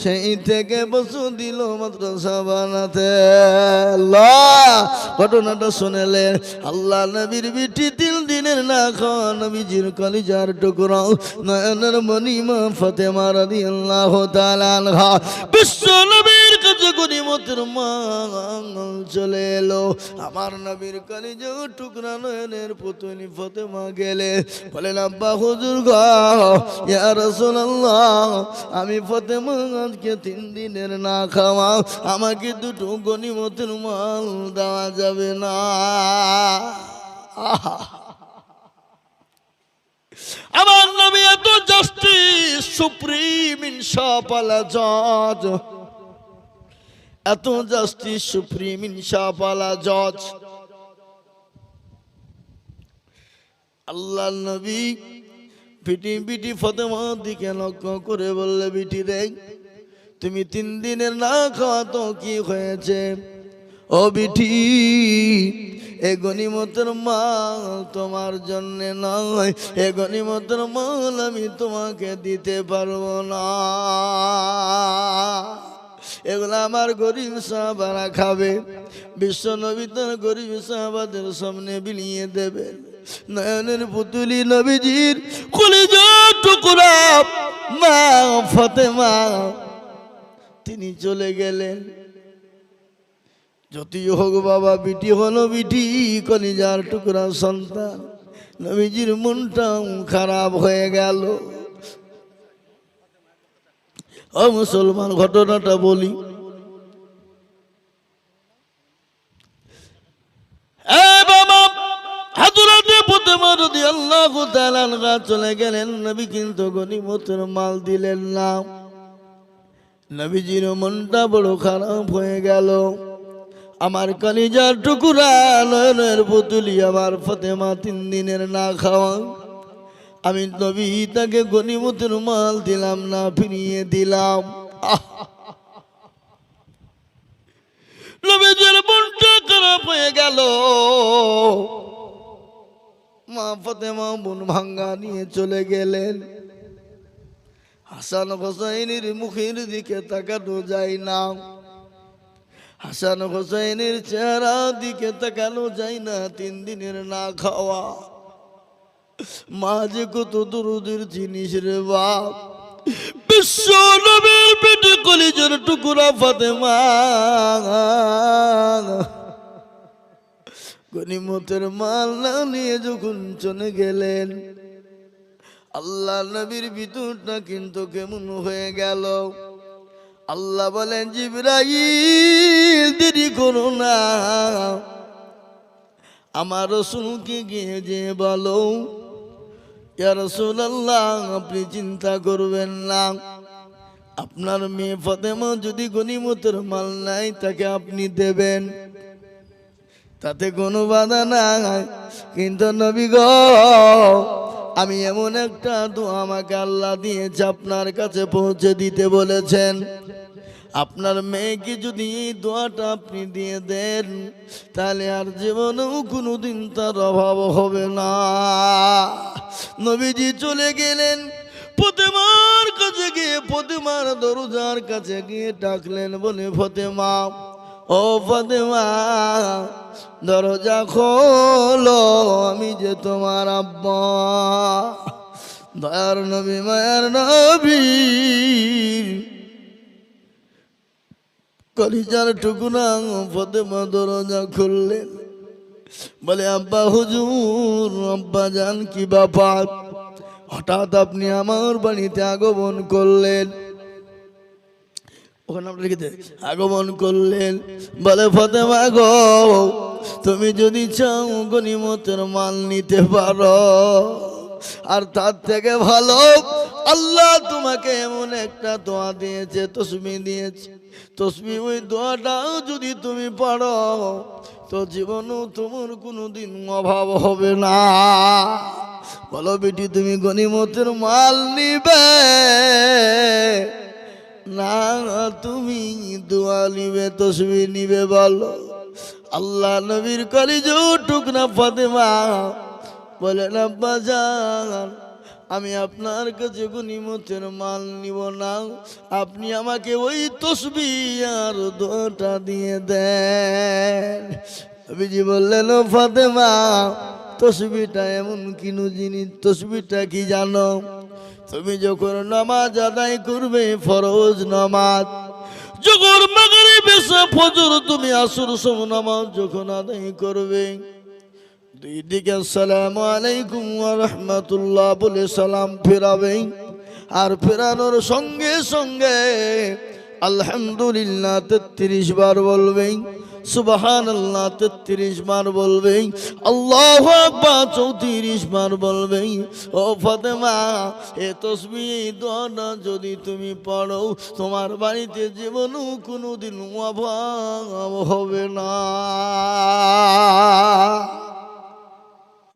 সেই থেকে বসু দিল মাদ্রাসা বানাতে। ঘটনাটা শুনেলেন আল্লাহ নবীর বিটি 3 দিনের না খাওয়া নবীজির কলিজার টুকরা নয়নের মণিমা ফাতেমা রাদিয়াল্লাহু তাআলা আনহা বিশ্ব নবীর কাছে গনিমতের মাল চলে এলো। আমার নবীর কলিজা টুকরা নয়নের পুতুলি ফাতেমা গেলে বলেন আব্বা হুজুর গো ইয়া রাসূলুল্লাহ, আমি ফাতেমা আজকে 3 দিনের না খাওয়া, আমাকে 2টো গনিমতের মাল দেওয়া যাবে না? আমার নবী এত জাস্টিস, সুপ্রিম ইনসাফওয়ালা জজ, এত জাস্টিস, সুপ্রিম ইনসাফওয়ালা জজ। আল্লাহ নবী পিটি পিটি ফাতেমার দিকে লক্ষ্য করে বললে, বিটি রে, তুমি 3 দিনের না খাওয়া তো কি হয়েছে? ও বিটি, এ গনিমতের মাল তোমার জন্য নয়, এ গনিমতের মাল আমি তোমাকে দিতে পারবো না, এগুলো আমার গরিব সাহাবারা খাবে। বিশ্ব নবী তার গরিব সাহাবাদের সামনে বিলিয়ে দেবেন। নয়নের পুতুলি নবীজির কলিজার টুকরা মা ফাতেমা তিনি চলে গেলেন। যতই হোক বাবা, বিটি হলো বিটি, কলিজার টুকরা সন্তান। নবীজির মনটাও খারাপ হয়ে গেল। ও মুসলমান, ঘটনাটা বলি। চলে গেলেন নবী, কিন্তু গনিমতের মাল দিলেন না। নবীজির মনটা বড় খারাপ হয়ে গেল। আমার কলিজার টুকরা নয়নের পুতুলি আমার ফাতেমা 3 দিনের না খাওয়া, আমি নবী তাকে গনিমতের মাল দিলাম না, ফিরিয়ে দিলাম। নবীজির মনটা খারাপ হয়ে গেল। মা ফাতেমা মন ভাঙ্গা নিয়ে চলে গেলেন। হাসান হোসাইনের মুখের দিকে তাকানো যায় না, হাসান হোসাইনের চেহারা দিকে তাকানো যায় না। 3 দিনের না খাওয়া, মা যে কত দরদের জিনিস রে বাপ। বিশ্ব নবীর পেটে কলিজার টুকরা ফাতেমা গনিমতের মাল না নিয়ে যখন চলে গেলেন, আল্লাহ নবীর ভিতরটা কিন্তু কেমন হয়ে গেল। আল্লাহ বলেন, জিবরাইল দেরি করো না, আমার রাসূলকে গিয়ে যে বলো, ইয়া রাসূলুল্লাহ, আপনি চিন্তা করবেন না, আপনার মেয়ে ফাতেমা যদি গনিমতের মাল নাই তাকে আপনি দেবেন, তাতে কোনো বাধা নাই। কিন্তু নবী গো, আমি এমন একটা দোয়া আমাকে আল্লাহ দিয়েছে, আপনার কাছে পৌঁছে দিতে বলেছেন। আপনার মেয়েকে যদি এই দোয়াটা আপনি দিয়ে দেন, তাহলে আর জীবনেও কোনোদিন তার অভাব হবে না। নবীজি চলে গেলেন। ফাতেমার কাছে গিয়ে, ফাতেমার দরজার কাছে গিয়ে ডাকলেন, বলে, ফাতেমা, ও ফাতেমা, দরজা খোলো, আমি যে তোমার আব্বা। দয়ার নবী, মায়ার নবী, কলিজার টুকরা ফাতেমা দরজা খুললেন। বলে, আব্বা হুজুর, আব্বা জান, কি ব্যাপার? হঠাৎ আপনি আমার বাড়িতে আগমন করলেন? ওখানে আপনি আগমন করলেন। বলে, ফাতেমা গো, তুমি যদি চাও গনিমতের মাল নিতে পারো, আর তার থেকে ভালো আল্লাহ তোমাকে এমন একটা দোয়া দিয়েছে, তসবিহ দিয়েছে। তসবিহ, ওই দোয়াটাও যদি তুমি পড়ো তো জীবনেও তোমার কোনোদিন অভাব হবে না। বলো বেটি, তুমি গনিমতের মাল নিবে না তুমি দোয়া নিবে, তসবিহ নিবে? বলো। আল্লাহ নবীর কলিজার টুকরা ফাতেমা বলেন, আব্বা জান, আমি আপনার কাছে গনিমতের মাল নিব না, আপনি আমাকে ওই তসবিহ আর দোয়াটা দিয়ে দেন। নবীজি বললেন, ও ফাতেমা, তসবিহটা এমন কিনু জিনিস, তসবিহটা কি জানো? তুমি যখন নামাজ আদায় করবে, ফরজ নামাজ, যখন মাগরিব এশা ফজর, তুমি আসর সব নামাজ যখন আদায় করবে, 2 দিকে আসসালামু আলাইকুম ওয়া রাহমাতুল্লাহ বলে সালাম ফেরাবে। আর ফেরানোর সঙ্গে সঙ্গে আলহামদুলিল্লাহ 33 বার বলবে, সুবহানাল্লাহ 33 বার বলবে, আল্লাহু আকবার 34 বার বলবে। ও ফাতেমা, এ তসবিহ, এই দোয়াটা যদি তুমি পড়ো, তোমার বাড়িতে জীবনেও কোনোদিন অভাব হবে না।